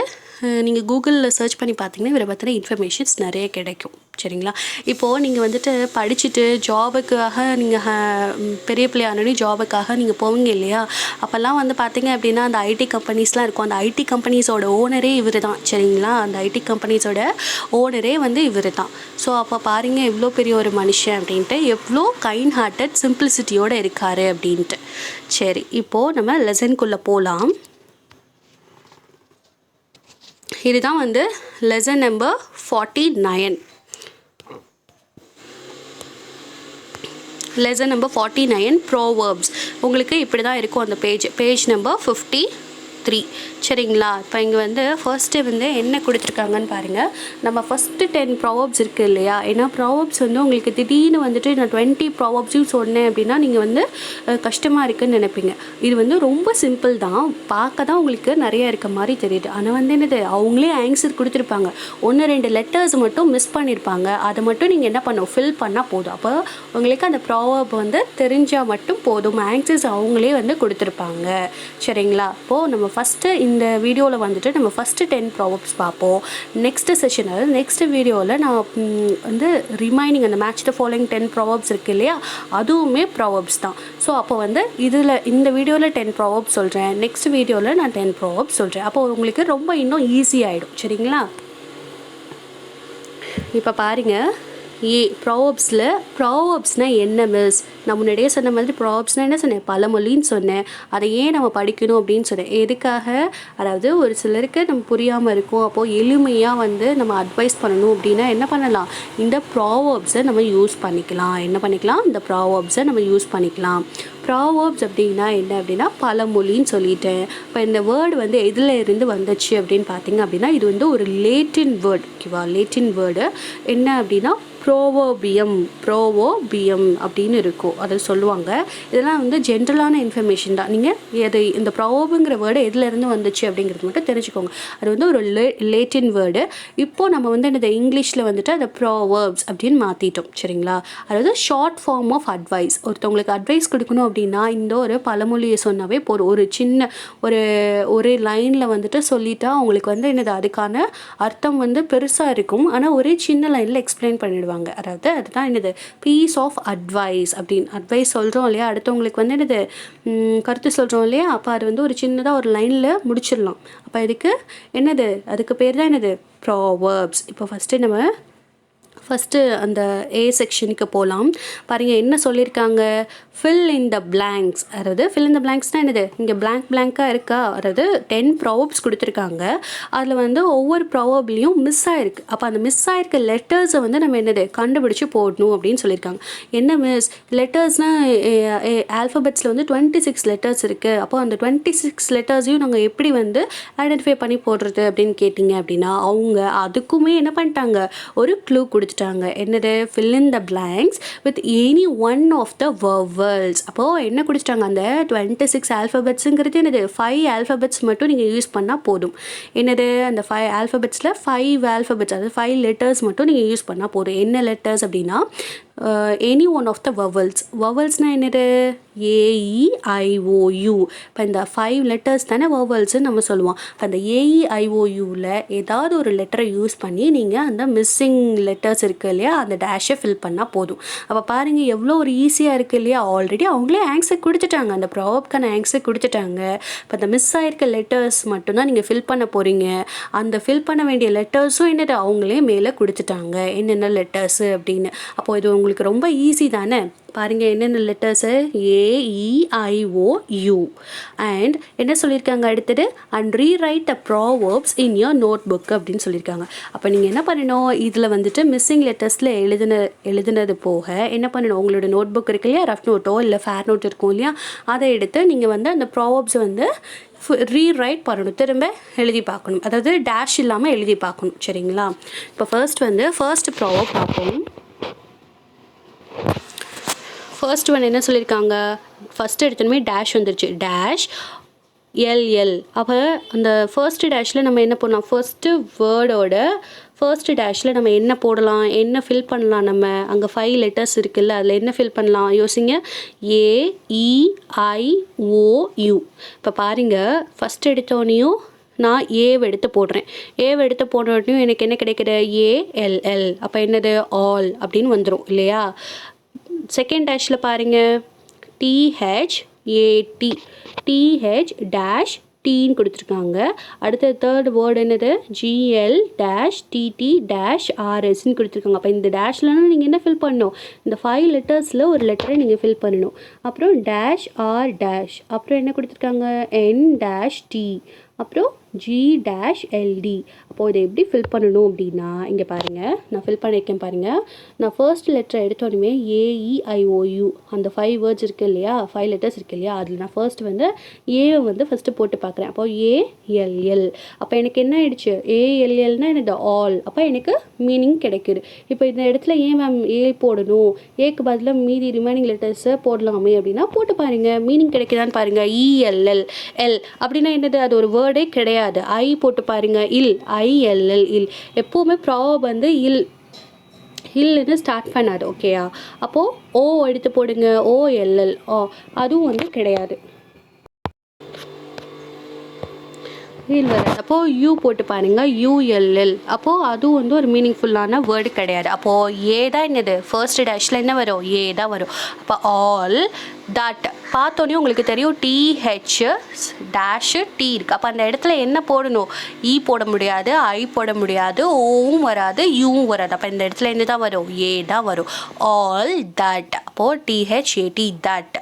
நீங்கள் கூகுளில் சர்ச் பண்ணி பார்த்தீங்கன்னா இவரை பற்றின இன்ஃபர்மேஷன்ஸ் நிறைய கிடைக்கும். சரிங்களா, இப்போது நீங்கள் வந்துட்டு படிச்சுட்டு ஜாபுக்காக நீங்கள் பெரிய பிள்ளையானே ஜாபுக்காக நீங்கள் போவீங்க இல்லையா, அப்போல்லாம் வந்து பார்த்தீங்க அப்படின்னா அந்த ஐடி கம்பெனிஸ்லாம் இருக்கும். அந்த ஐடி கம்பெனிஸோட ஓனரே இவர் தான். சரிங்களா, அந்த ஐடி கம்பெனிஸோட ஓனரே வந்து இவர் தான். ஸோ அப்போ பாருங்கள் எவ்வளோ பெரிய ஒரு மனுஷன் அப்படின்ட்டு, எவ்வளோ கைண்ட் ஹார்ட்டட் சிம்பிளிசிட்டியோடு இருக்கார் அப்படின்ட்டு. சரி, இப்போது நம்ம லெசனுக்குள்ளே போகலாம். இதுதான் வந்து lesson number 49. Lesson number 49 Proverbs. உங்களுக்கு இப்படி தான் இருக்கும் அந்த பேஜ் நம்பர் 53. சரிங்களா, இப்போ இங்கே வந்து ஃபர்ஸ்ட்டு வந்து என்ன கொடுத்துருக்காங்கன்னு பாருங்கள். நம்ம ஃபஸ்ட்டு 10 ப்ராவர்ப்ஸ் இருக்குது இல்லையா, ஏன்னா ப்ராவர்ப்ஸ் வந்து உங்களுக்கு திடீர்னு வந்துட்டு நான் 20 ப்ராவர்ப்ஸையும் சொன்னேன் அப்படின்னா நீங்கள் வந்து கஷ்டமாக இருக்குதுன்னு நினைப்பீங்க. இது வந்து ரொம்ப சிம்பிள் தான், பார்க்க தான் உங்களுக்கு நிறைய இருக்க மாதிரி தெரியுது. ஆனால் வந்து என்னது, அவங்களே ஆன்சர் கொடுத்துருப்பாங்க, 1-2 லெட்டர்ஸ் மட்டும் மிஸ் பண்ணியிருப்பாங்க. அதை மட்டும் நீங்கள் என்ன பண்ணணும், ஃபில் பண்ணால் போதும். அப்போ உங்களுக்கு அந்த ப்ராவர்ப் வந்து தெரிஞ்சால் மட்டும் போதும், ஆன்சர்ஸ் அவங்களே வந்து கொடுத்துருப்பாங்க. சரிங்களா, இப்போது நம்ம ஃபஸ்ட்டு இந்த வீடியோவில் வந்துட்டு நம்ம ஃபஸ்ட்டு 10 ப்ராவர்ப்ஸ் பார்ப்போம். நெக்ஸ்ட்டு செஷன், அதாவது நெக்ஸ்ட் வீடியோவில் நான் வந்து ரிமைனிங் அந்த மேட்ச் த ஃபாலோயிங் 10 ப்ராவர்ப்ஸ் இருக்குது இல்லையா, அதுவுமே ப்ராவர்ப்ஸ் தான். ஸோ அப்போ வந்து இந்த வீடியோவில் 10 ப்ராவர்ப்ஸ் சொல்கிறேன், நெக்ஸ்ட் வீடியோவில் நான் 10 ப்ராவர்ப்ஸ் சொல்கிறேன். அப்போ உங்களுக்கு ரொம்ப இன்னும் ஈஸி ஆகிடும். சரிங்களா, இப்போ பாருங்கள். ப்ராவர்ப்ஸ்னால் என்ன மிஸ், நான் முன்னாடியே சொன்ன மாதிரி ப்ராவர்ப்ஸ்னால் என்ன சொன்னேன், பழமொழின்னு சொன்னேன். அதை ஏன் நம்ம படிக்கணும் அப்படின்னு சொன்னேன். எதுக்காக, அதாவது ஒரு சிலருக்கு நம்ம புரியாமல் இருக்கும், அப்போது எளிமையாக வந்து நம்ம அட்வைஸ் பண்ணணும் அப்படின்னா என்ன பண்ணலாம், இந்த ப்ராவர்ப்ஸை நம்ம யூஸ் பண்ணிக்கலாம். இந்த ப்ராவர்ப்ஸை நம்ம யூஸ் பண்ணிக்கலாம். ப்ராவர்ப்ஸ் அப்படின்னா என்ன அப்படின்னா பழமொழின்னு சொல்லிட்டேன். இப்போ இந்த வேர்டு வந்து எதில் இருந்து வந்துச்சு அப்படின்னு பார்த்தீங்க அப்படின்னா இது வந்து ஒரு லேட்டின் வேர்டு. ஓகேவா, லேட்டின் வேர்டு என்ன அப்படின்னா ப்ரோவோபியம் அப்படின்னு இருக்கும், அதை சொல்லுவாங்க. இதெல்லாம் வந்து ஜென்ரலான இன்ஃபர்மேஷன் தான். நீங்கள் எது இந்த ப்ரோவோபுங்கிற வேர்டு எதுலேருந்து வந்துச்சு அப்படிங்கிறது மட்டும் தெரிஞ்சுக்கோங்க. அது வந்து ஒரு லேட்டின் வேர்டு. இப்போது நம்ம வந்து இந்த இங்கிலீஷில் வந்துட்டு அதை ப்ரோவர்ப்ஸ் அப்படின்னு மாற்றிட்டோம், சரிங்களா? அதாவது ஷார்ட் ஃபார்ம் ஆஃப் அட்வைஸ். ஒருத்தவங்களுக்கு அட்வைஸ் கொடுக்கணும் அப்படின்னா இந்த ஒரு பழமொழியை சொன்னாவே போதும். ஒரு சின்ன ஒரு லைனில் வந்துட்டு சொல்லிட்டா அவங்களுக்கு வந்து என்னது அதுக்கான அர்த்தம் வந்து பெருசாக இருக்கும். ஆனால் ஒரே சின்ன லைனில் எக்ஸ்பிளைன் பண்ணிடுவாங்க. அதாவது அதுதான் என்னது பீஸ் ஆஃப் அட்வைஸ் அப்படின்னு. அட்வைஸ் சொல்கிறோம் இல்லையா, அடுத்தவங்களுக்கு வந்து என்னது கருத்து சொல்கிறோம் இல்லையா, அப்போ அது வந்து ஒரு சின்னதாக ஒரு லைனில் முடிச்சிடலாம். அப்போ இதுக்கு என்னது, அதுக்கு பேர் தான் என்னது ப்ரோவர்ப்ஸ். இப்போ ஃபஸ்ட்டு அந்த ஏ செக்ஷனுக்கு போகலாம். பாருங்கள் என்ன சொல்லியிருக்காங்க, ஃபில் இன் த பிளாங்க்ஸ். அதாவது ஃபில் இன் த பிளாங்க்ஸ்னால் என்னது, இங்கே பிளாங்காக இருக்கா, அதாவது 10 ப்ரோவர்ப்ஸ் கொடுத்துருக்காங்க. அதில் வந்து ஒவ்வொரு ப்ரோவர்ப்லேயும் மிஸ் ஆகிருக்கு. அப்போ அந்த மிஸ் ஆகிருக்க லெட்டர்ஸை வந்து நம்ம என்னது கண்டுபிடிச்சி போடணும் அப்படின்னு சொல்லியிருக்காங்க. என்ன மிஸ் லெட்டர்ஸ்னால் ஆல்ஃபபெட்ஸில் வந்து 26 லெட்டர்ஸ் இருக்குது. அப்போ அந்த 26 லெட்டர்ஸையும் நாங்கள் எப்படி வந்து ஐடென்டிஃபை பண்ணி போடுறது அப்படின்னு கேட்டிங்க அப்படின்னா, அவங்க அதுக்குமே என்ன பண்ணிட்டாங்க, ஒரு க்ளூ கொடுத்துட்டாங்க. என்னது, fill in the blanks with any one of the vowels. அப்போது என்ன கொடுத்துட்டாங்க, அந்த 26 ஆல்ஃபபெட்ஸுங்கிறது என்னது 5 ஆல்ஃபபெட்ஸ் மட்டும் நீங்கள் யூஸ் பண்ணால் போதும். என்னது, அந்த 5 ஆல்ஃபபெட்ஸில் 5 ஆல்ஃபபெட்ஸ், அதாவது 5 லெட்டர்ஸ் மட்டும் நீங்கள் யூஸ் பண்ணால் போதும். என்ன லெட்டர்ஸ் அப்படின்னா எனி ஒன் ஆஃப் த வவல்ஸ்னால் என்னது, AEIOU. இப்போ இந்த 5 லெட்டர்ஸ் தானே வவல்ஸ்ன்னு நம்ம சொல்லுவோம். இப்போ அந்த AEIOUவில் ஏதாவது ஒரு லெட்டரை யூஸ் பண்ணி நீங்கள் அந்த மிஸ்ஸிங் லெட்டர்ஸ் இருக்குது இல்லையா, அந்த டேஷை ஃபில் பண்ணால் போதும். அப்போ பாருங்கள் எவ்வளோ ஒரு ஈஸியாக இருக்குது இல்லையா. ஆல்ரெடி அவங்களே ஆன்சர் கொடுத்துட்டாங்க, அந்த ப்ராப்க்கான ஆன்சர் கொடுத்துட்டாங்க. இப்போ அந்த மிஸ் ஆகிருக்க லெட்டர்ஸ் மட்டும்தான் நீங்கள் ஃபில் பண்ண போகிறீங்க. அந்த ஃபில் பண்ண வேண்டிய லெட்டர்ஸும் என்னது அவங்களே மேலே கொடுத்துட்டாங்க, என்னென்ன லெட்டர்ஸு அப்படின்னு. அப்போது இது உங்களுக்கு ரொம்ப ஈஸி தானே. பாருங்கள் என்னென்ன லெட்டர்ஸு, AEIOU. அண்ட் என்ன சொல்லியிருக்காங்க அடுத்தது, and rewrite the proverbs in your notebook அப்படின்னு சொல்லியிருக்காங்க. அப்போ நீங்கள் என்ன பண்ணணும், இதில் வந்துட்டு மிஸ்ஸிங் லெட்டர்ஸில் எழுதுனது போக என்ன பண்ணணும், உங்களோட நோட் புக் இருக்கு இல்லையா, ரஃப் நோட்டோ இல்லை ஃபேர் நோட் இருக்கும் இல்லையா, அதை எடுத்து நீங்கள் வந்து அந்த ப்ராவர்ப்ஸை வந்து ரீரைட் பண்ணணும், திரும்ப எழுதி பார்க்கணும். அதாவது டேஷ் இல்லாமல் எழுதி பார்க்கணும், சரிங்களா? இப்போ ஃபர்ஸ்ட் ப்ராவர்ப் பார்ப்போம். ஃபர்ஸ்ட் ஒன் என்ன சொல்லியிருக்காங்க, ஃபஸ்ட்டு எடுத்தோமே டேஷ் வந்துருச்சு, டேஷ் LL. அப்போ அந்த ஃபர்ஸ்ட் டேஷில் நம்ம என்ன பண்ணலாம், ஃபர்ஸ்ட்டு வேர்டோட ஃபர்ஸ்ட் டேஷில் நம்ம என்ன போடலாம், என்ன ஃபில் பண்ணலாம், நம்ம அங்கே 5 லெட்டர்ஸ் இருக்குல்ல, அதில் என்ன ஃபில் பண்ணலாம் யோசிங்க, AEIOU. இப்போ பாருங்கள் ஃபஸ்ட் எடுத்தோடனையும் நான் ஏவை எடுத்து போடுறேன். எனக்கு என்ன கிடைக்குது, ALL. அப்போ என்னது, ஆல் அப்படின்னு வந்துடும் இல்லையா. செகண்ட் டேஷில் பாருங்கள், TH-AT கொடுத்துருக்காங்க. அடுத்த தேர்ட் வேர்டு என்னது, GL-TT-RSன்னு கொடுத்துருக்காங்க. அப்போ இந்த டேஷ்லன்னா நீங்கள் என்ன ஃபில் பண்ணணும், இந்த 5 லெட்டர்ஸில் ஒரு லெட்டரை நீங்கள் ஃபில் பண்ணணும். அப்புறம் -R-, அப்புறம் என்ன கொடுத்துருக்காங்க, N-T, அப்புறம் G-LD. அப்போது இதை எப்படி ஃபில் பண்ணணும் அப்படின்னா, இங்கே பாருங்கள் நான் ஃபில் பண்ணியிருக்கேன் பாருங்கள். நான் ஃபர்ஸ்ட் லெட்டரை எடுத்தோடனே AEIOU அந்த 5 வேர்ட்ஸ் இருக்குது இல்லையா, 5 லெட்டர்ஸ் இருக்குது இல்லையா, அதில் நான் ஃபர்ஸ்ட் வந்து ஏவை வந்து ஃபஸ்ட்டு போட்டு பார்க்குறேன். அப்போ ALL. அப்போ எனக்கு என்ன ஆயிடுச்சு, ALLனால் எனக்கு ஆல். அப்போ எனக்கு மீனிங் கிடைக்குது. இப்போ இந்த இடத்துல ஏன் மேம் ஏ போடணும், ஏக்கு பதிலாக மீதி ரிமைனிங் லெட்டர்ஸை போடலாமே அப்படின்னா போட்டு பாருங்கள், மீனிங் கிடைக்குதான்னு பாருங்கள். ELL அப்படின்னா என்னது, அது ஒரு வேர்டே கிடையாது. ஐ போட்டு பாருங்க, ILL. எப்போவுமே ப்ராவர்ப் வந்து இல்லைன்னு ஸ்டார்ட் பண்ணாது, ஓகேயா. அப்போது ஓ எடுத்து போடுங்க, OLL. அதுவும் வந்து கிடையாது, அப்போது யூ போட்டு பாருங்கள், ULL. அப்போது அதுவும் வந்து ஒரு மீனிங்ஃபுல்லான வேர்டு கிடையாது. அப்போது ஏ தான் என்னது, ஃபர்ஸ்ட் டேஷில் என்ன வரும், ஏ தான் வரும். அப்போ ஆல் தட் பார்த்தோன்னே உங்களுக்கு தெரியும், TH-T இருக்குது. அப்போ அந்த இடத்துல என்ன போடணும், இ போட முடியாது, ஐ போட முடியாது, ஓவும் வராது, யூவும் வராது. அப்போ இந்த இடத்துல என்ன தான் வரும், ஏ தான் வரும், ஆல் தட். அப்போது TH-AT தட்.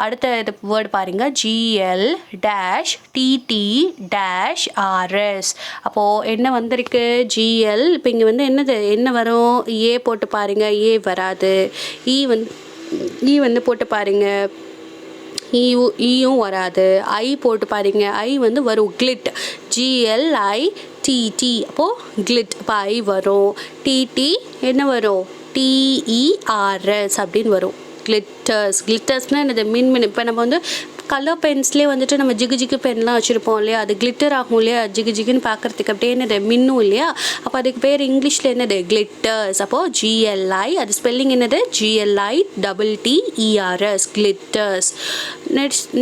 அடுத்த வேர்டு பாருங்கள், GL-TT-RS. அப்போது என்ன வந்திருக்கு, GL. இப்போ இங்கே வந்து என்ன வரும், ஏ போட்டு பாருங்கள், ஏ வராது. இ வந்து போட்டு பாருங்கள், ஈயும் வராது. ஐ போட்டு பாருங்க, ஐ வந்து வரும், கிளிட். GLITT. அப்போது கிளிட். இப்போ ஐ வரும். TT என்ன வரும், TERS அப்படின்னு வரும். கிளிட்டர்ஸ்னால் என்னது மின்மின். இப்போ நம்ம வந்து கலர் பென்ஸ்லேயே வந்துட்டு நம்ம ஜிகு ஜிகு பென்லாம் வச்சுருப்போம் இல்லையா, அது கிளிட்டர் ஆகும் இல்லையா, ஜிகு ஜிகுன்னு பார்க்குறதுக்கு அப்படியே என்னது மின்னும் இல்லையா, அப்போ அதுக்கு பேர் இங்கிலீஷில் என்னது கிளிட்டர்ஸ். அப்போது GLI, அது ஸ்பெல்லிங் என்னது GLITTERS, கிளிட்டர்ஸ்.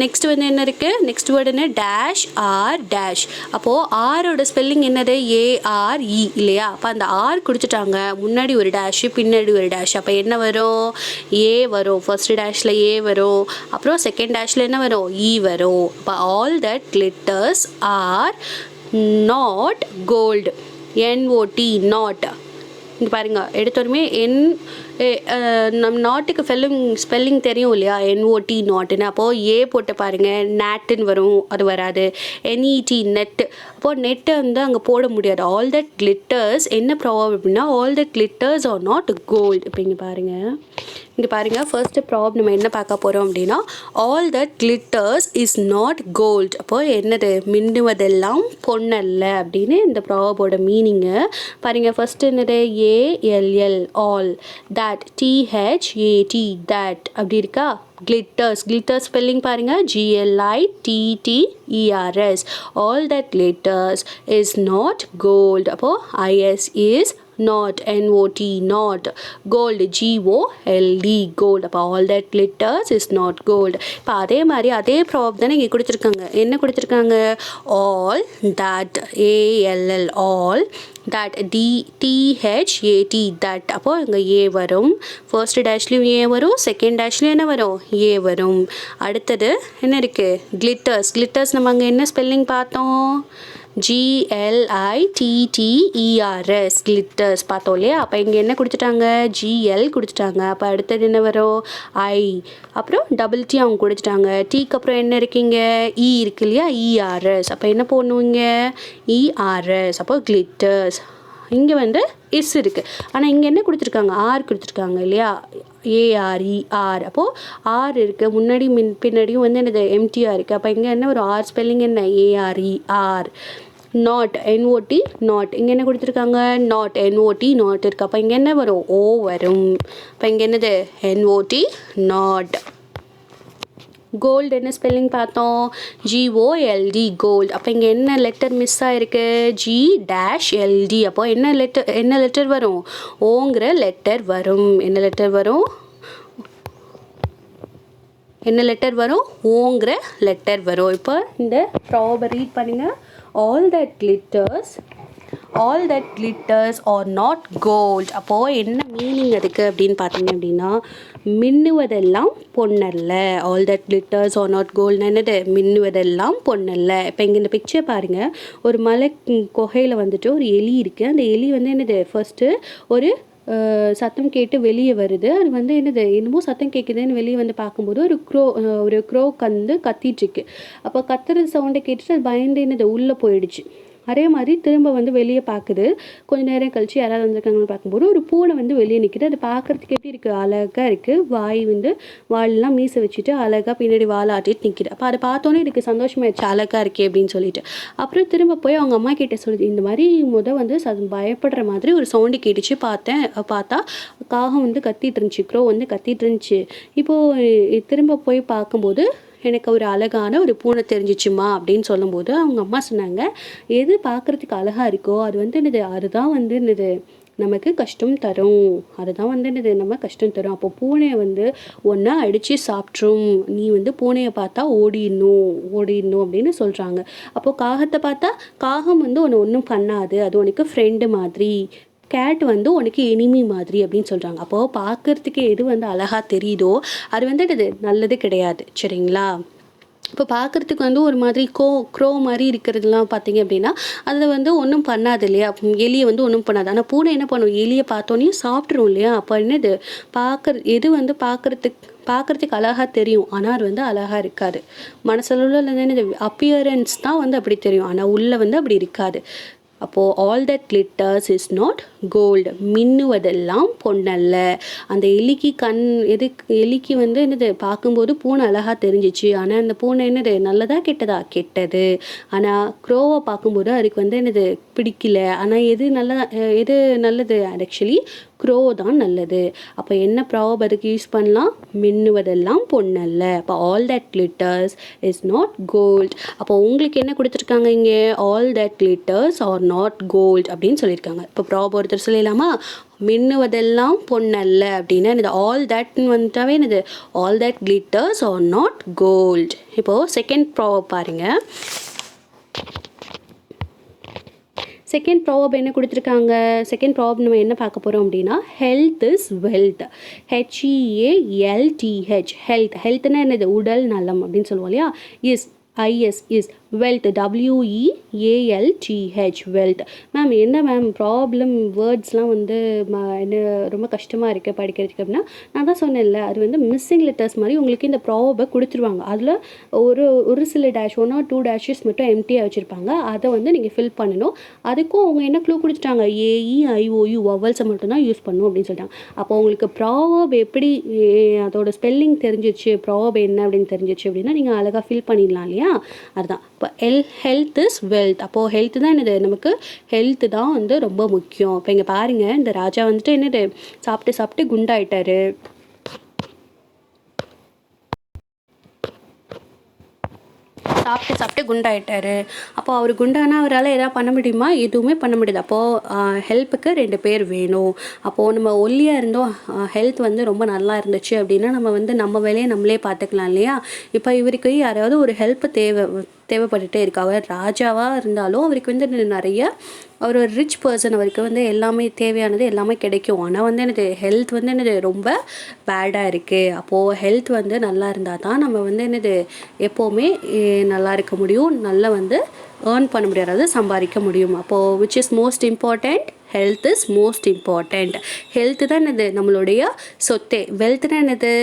நெக்ஸ்ட் வந்து என்ன இருக்குது, நெக்ஸ்ட் வேர்டு என்ன, டேஷ் ஆர் டேஷ். அப்போது ஆரோட ஸ்பெல்லிங் என்னது ARE இல்லையா, அப்போ அந்த ஆர் கொடுத்துட்டாங்க, முன்னாடி ஒரு டேஷு பின்னாடி ஒரு டேஷ், அப்போ என்ன வரும், ஏ வரும். ஃபர்ஸ்ட் டேஷில் ஏ வரும், அப்புறம் செகண்ட் டேஷில் என்ன வரும், E வரும். இப்போ all that glitters are not gold. NOT, not. இங்கே பாருங்க, எடுத்தோடமே நம்ம நாட்டுக்கு ஸ்பெல்லிங் தெரியும் இல்லையா, NOT நாட்டுன்னு. அப்போது ஏ போட்டு பாருங்கள், நேட்டுன்னு வரும், அது வராது. NET net. அப்போது நெட்டை வந்து அங்கே போட முடியாது. ஆல் தட் கிளிட்டர்ஸ் என்ன ப்ராப்ளம் அப்படின்னா, all that glitters are not gold. இப்போ இங்கே பாருங்கள், ஃபர்ஸ்ட்டு ப்ராப்ளம் நம்ம என்ன பார்க்க போகிறோம் அப்படின்னா, all that glitters is not gold. அப்போது என்னது, மின்னுவதெல்லாம் பொன்னல்ல அப்படின்னு இந்த ப்ராபோட மீனிங்கு பாருங்கள். ஃபர்ஸ்ட் என்னது, ALL, all. That, THAT, that அப்படி இருக்கா. கிளிட்டர்ஸ் ஸ்பெல்லிங் பாருங்க, GLITTERS. All that glitters is not gold. அப்போ IS is not, NOT not. gold, GOLD, gold. அப்போ all that glitters is not gold. இப்போ அதே மாதிரி அதே ப்ராப்ளம் தானே இங்கே கொடுத்துருக்காங்க. என்ன கொடுத்துருக்காங்க, all that, ALL, all that, THAT, that. அப்போ இங்கே ஏ வரும், ஃபர்ஸ்ட் டேஷ்லேயும் ஏ வரும், செகண்ட் டேஷ்லேயும் என்ன வரும், ஏ வரும். அடுத்தது என்ன இருக்குது, கிளிட்டர்ஸ் நம்ம அங்கே என்ன ஸ்பெல்லிங் பார்த்தோம், GLITTERS, கிளிட்டர்ஸ் பார்த்தோம் இல்லையா. அப்போ இங்கே என்ன கொடுத்துட்டாங்க, GL கொடுத்துட்டாங்க. அப்போ அடுத்தது என்ன வரும், I, அப்புறம் TT அவங்க கொடுத்துட்டாங்க. டீக்கு அப்புறம் என்ன இருக்கீங்க, E இருக்கு இல்லையா, ERS. அப்போ என்ன போடணுங்க, ERS. அப்போ கிளிட்டர்ஸ். இங்கே வந்து இஸ் இருக்குது, ஆனால் இங்கே என்ன கொடுத்துருக்காங்க, ஆர் கொடுத்துருக்காங்க இல்லையா, ARER. அப்போது ஆர் இருக்குது, முன்னாடி பின்னாடியும் வந்து என்னது எம்டிஆர் இருக்குது. அப்போ இங்கே என்ன ஒரு ஆர் ஸ்பெல்லிங் என்ன, ARER. Not, NOT not. இங்கே என்ன கொடுத்துருக்காங்க, நாட், NOT நாட் இருக்குது. அப்போ இங்கே என்ன வரும், ஓ வரும். இப்போ இங்கே என்னது, NOT நாட். கோல்டு என்ன ஸ்பெல்லிங் பார்த்தோம், GOLD, கோல்டு. அப்போ இங்கே என்ன லெட்டர் மிஸ் ஆகிருக்கு, G-LD. அப்போ என்ன லெட்டர் வரும், ஓங்கிற லெட்டர் வரும். என்ன லெட்டர் வரும், ஓங்கிற லெட்டர் வரும். இப்போ இந்த ப்ராபை ரீட் பண்ணுங்கள். all that glitters are not gold. அப்போது என்ன மீனிங் அதுக்கு அப்படின்னு பார்த்தீங்க அப்படின்னா, மின்னுவதெல்லாம் பொன்னல்ல. all that glitters are not gold என்னது, மின்னுவதெல்லாம் பொன்னல்ல. இப்போ இங்கே இந்த பிக்சர் பாருங்கள், ஒரு மலை குகையில் வந்துட்டு ஒரு எலி இருக்குது. அந்த எலி வந்து என்னது, ஃபர்ஸ்ட்டு ஒரு சத்தம் கேட்டு வெளியே வருது. அது வந்து என்னமோ சத்தம் கேட்குதுன்னு வெளியே வந்து பார்க்கும்போது ஒரு க்ரோ வந்து கத்திட்டுருக்கு. அப்போ கத்துறது சவுண்டை கேட்டுட்டு அது பயந்து உள்ளே போயிடுச்சு. அதே மாதிரி திரும்ப வந்து வெளியே பார்க்குது. கொஞ்சம் நேரம் கழிச்சு யாராவது வந்திருக்காங்கன்னு பார்க்கும்போது ஒரு பூனை வந்து வெளியே நிற்கிது. அது பார்க்குறதுக்கு எப்படி இருக்குது, அழகாக இருக்குது. வாலெலாம் மீசை வச்சுட்டு அழகாக பின்னாடி வாழை ஆட்டிட்டு நிற்கிது. அப்போ அதை பார்த்தோன்னே எனக்கு சந்தோஷமாயிடுச்சு, அழகாக இருக்கே அப்படின்னு சொல்லிட்டு. அப்புறம் திரும்ப போய் அவங்க அம்மா கிட்டே சொல்லுது, இந்த மாதிரி வந்து பயப்படுற மாதிரி ஒரு சவுண்டு கேட்டுச்சு. பார்த்தா காகம் வந்து கத்திட்டு இருந்துச்சு, க்ரோ வந்து கத்திட்டு இருந்துச்சு. இப்போது திரும்ப போய் பார்க்கும்போது எனக்கு ஒரு அழகான ஒரு பூனை தெரிஞ்சிச்சுமா அப்படின்னு சொல்லும்போது அவங்க அம்மா சொன்னாங்க, எது பார்க்குறதுக்கு அழகாக இருக்கோ அது வந்து அதுதான் வந்து நமக்கு கஷ்டம் தரும். அதுதான் வந்து நம்ம கஷ்டம் தரும். அப்போ பூனையை வந்து ஒன்றா அடித்து சாப்பிட்ரும். நீ வந்து பூனையை பார்த்தா ஓடிடணும் அப்படின்னு சொல்கிறாங்க. அப்போது காகத்தை பார்த்தா காகம் வந்து ஒன்றும் பண்ணாது, அது உனக்கு ஃப்ரெண்டு மாதிரி. கேட் வந்து உனக்கு எனிமி மாதிரி அப்படின்னு சொல்கிறாங்க. அப்போது பார்க்குறதுக்கு எது வந்து அழகாக தெரியுதோ அது வந்து நல்லது கிடையாது, சரிங்களா. இப்போ பார்க்குறதுக்கு வந்து ஒரு மாதிரி க்ரோ மாதிரி இருக்கிறதுலாம் பார்த்தீங்க அப்படின்னா அதில் வந்து ஒன்றும் பண்ணாது இல்லையா, எலியை வந்து ஒன்றும் பண்ணாது. ஆனால் பூனை என்ன பண்ணும், எலியை பார்த்தோன்னே சாப்பிட்ரும் இல்லையா. அப்போ என்னது எது வந்து பார்க்குறதுக்கு அழகாக தெரியும், ஆனால் அது வந்து அழகாக இருக்காது. மனசளவில் அப்பியரன்ஸ் தான் வந்து அப்படி தெரியும், ஆனால் உள்ளே வந்து அப்படி இருக்காது. அப்போது all that glitters is not gold. மின்னுவதெல்லாம் பொன்னல்ல. அந்த எலிக்கு வந்து பார்க்கும்போது பூனை அழகாக தெரிஞ்சிச்சு. ஆனால் அந்த பூனை நல்லதா கெட்டதா, கெட்டது. ஆனால் க்ரோவை பார்க்கும்போது அதுக்கு வந்து பிடிக்கல. ஆனால் எது நல்லது, ஆக்சுவலி க்ரோ தான் நல்லது. அப்போ என்ன ப்ராவர்ப் அதுக்கு யூஸ் பண்ணலாம்? மின்னுவதெல்லாம் பொன்னல்ல. அப்போ all that glitters is not gold. அப்போ உங்களுக்கு என்ன கொடுத்துருக்காங்க இங்கே? All that glitters are not gold அப்படின்னு சொல்லியிருக்காங்க. இப்போ ப்ராவர்ப் ஒருத்தர் சொல்லலாமா? மின்னுவதெல்லாம் பொன்னல்ல அப்படின்னா என்னது? ஆல் தட்னு வந்துட்டாவே என்னது? All that glitters are not gold. இப்போது செகண்ட் ப்ராவர்ப் பாருங்கள். செகண்ட் ப்ராவர்ப் என்ன கொடுத்துருக்காங்க? செகண்ட் ப்ராவர்ப் நம்ம என்ன பார்க்க போகிறோம் அப்படின்னா, ஹெல்த் இஸ் வெல்த். HEALTH. ஹெல்த்னா என்னது? உடல் நலம் அப்படின்னு சொல்லுவோம் இல்லையா? Is wealth, WEALTH wealth. Ma'am என்ன மேம் ப்ராப்ளம் வேர்ட்ஸ்லாம் வந்து என்ன ரொம்ப கஷ்டமாக இருக்குது படிக்கிறதுக்கு அப்படின்னா, நான் தான் சொன்னேன்ல, அது வந்து மிஸ்ஸிங் லெட்டர்ஸ் மாதிரி உங்களுக்கு இந்த ப்ராபை கொடுத்துருவாங்க. அதில் ஒரு சில டேஷ் 1 or 2 டேஷஸ் மட்டும் எம்டியாக வச்சுருப்பாங்க. அதை வந்து நீங்கள் ஃபில் பண்ணணும். அதுக்கும் அவங்க என்ன க்ளூ கொடுத்துட்டாங்க? AEIOU வவல்ஸை மட்டும்தான் யூஸ் பண்ணணும் அப்படின்னு சொல்லிட்டாங்க. அப்போ உங்களுக்கு ப்ராவர்ப் எப்படி அதோட ஸ்பெல்லிங் தெரிஞ்சிச்சு, ப்ராவர்ப் என்ன அப்படின்னு தெரிஞ்சிச்சு அப்படின்னா நீங்கள் அழகாக ஃபில் பண்ணிடலாம் இல்லையா? அதுதான். இப்போ ஹெல்த் இஸ் வெல்த். அப்போது ஹெல்த் தான் என்னது? நமக்கு ஹெல்த் தான் வந்து ரொம்ப முக்கியம். இப்போ இங்கே பாருங்கள், இந்த ராஜா வந்துட்டு என்னது? சாப்பிட்டு குண்டாயிட்டாரு. சாப்பிட்டு குண்டாயிட்டாரு. அப்போது அவர் குண்டானா அவரால் எதாவது பண்ண முடியுமா? எதுவுமே பண்ண முடியாது. அப்போது ஹெல்ப்புக்கு 2 பேர் வேணும். அப்போது நம்ம ஒல்லியாக இருந்தோம், ஹெல்த் வந்து ரொம்ப நல்லா இருந்துச்சு அப்படின்னா நம்ம வந்து நம்ம வேலையை நம்மளே பார்த்துக்கலாம் இல்லையா? இப்போ இவருக்கு யாராவது ஒரு ஹெல்ப் தேவைப்பட்டுட்டே இருக்கு. அவர் ராஜாவாக இருந்தாலும் அவருக்கு வந்து நிறைய, அவர் ஒரு ரிச் பர்சன், அவருக்கு வந்து எல்லாமே தேவையானது எல்லாமே கிடைக்கும். ஆனால் வந்து எனக்கு ஹெல்த் வந்து என்னது? ரொம்ப பேடாக இருக்குது. அப்போது ஹெல்த் வந்து நல்லா இருந்தால் தான் நம்ம வந்து என்னது? எப்போவுமே நல்லா இருக்க முடியும், நல்லா வந்து ஏர்ன் பண்ண முடியாது, அதாவது சம்பாதிக்க முடியும். அப்போது which is most important? Health is most important. Health தான் என்னது? நம்மளுடைய சொத்தே. வெல்த்னா என்னது?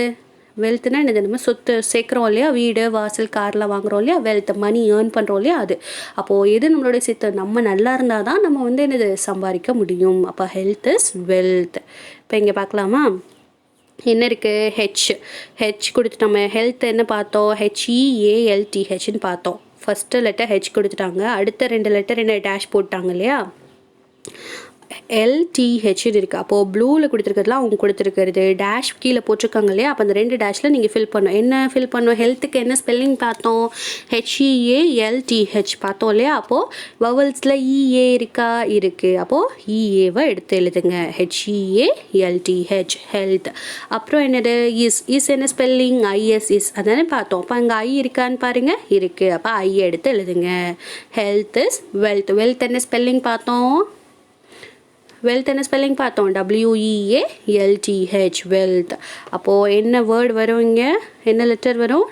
வெல்த்னா என்னது? நம்ம சொத்து சேர்க்குறோம் இல்லையா? வீடு வாசல் கார்லாம் வாங்குறோம் இல்லையா? வெல்த், மணி ஏர்ன் பண்ணுறோம் இல்லையா? அது. அப்போது எது நம்மளுடைய சொத்து? நம்ம நல்லா இருந்தால் தான் நம்ம வந்து என்னது? சம்பாதிக்க முடியும். அப்போ ஹெல்த் இஸ் வெல்த். இப்போ இங்கே பார்க்கலாமா? என்ன இருக்குது? ஹெச் கொடுத்து நம்ம ஹெல்த் என்ன பார்த்தோம்? HEALTHன்னு பார்த்தோம். ஃபஸ்ட்டு லெட்டர் ஹெச் கொடுத்துட்டாங்க, அடுத்த 2 லெட்டர் என்ன டேஷ் போட்டாங்க இல்லையா? LTHன்னு இருக்குது. அப்போது ப்ளூவில் கொடுத்துருக்கிறதுலாம் அவங்க கொடுத்துருக்கிறது டேஷ் கீழே போட்டிருக்காங்க இல்லையா? அப்போ அந்த 2 டேஷில் நீங்கள் ஃபில் பண்ணணும். என்ன ஃபில் பண்ணணும்? ஹெல்த்துக்கு என்ன ஸ்பெல்லிங் பார்த்தோம்? HEALTH பார்த்தோம் இல்லையா? அப்போது வவல்ஸில் EA இருக்கா? இருக்குது. அப்போது EAவை எடுத்து எழுதுங்க. HEALTH health. அப்புறம் என்னது? இஸ் என்ன ஸ்பெல்லிங்? IS அதானே பார்த்தோம். அப்போ அங்கே I இருக்கான்னு பாருங்கள், இருக்குது. அப்போ I எடுத்து எழுதுங்க. Health is wealth. வெல்த் என்ன ஸ்பெல்லிங் பார்த்தோம்? வெல்த் என்ன ஸ்பெல்லிங் பார்த்தோம்? WEALTH wealth. அப்போது என்ன வேர்டு வரும் இங்கே? என்ன லெட்டர் வரும்?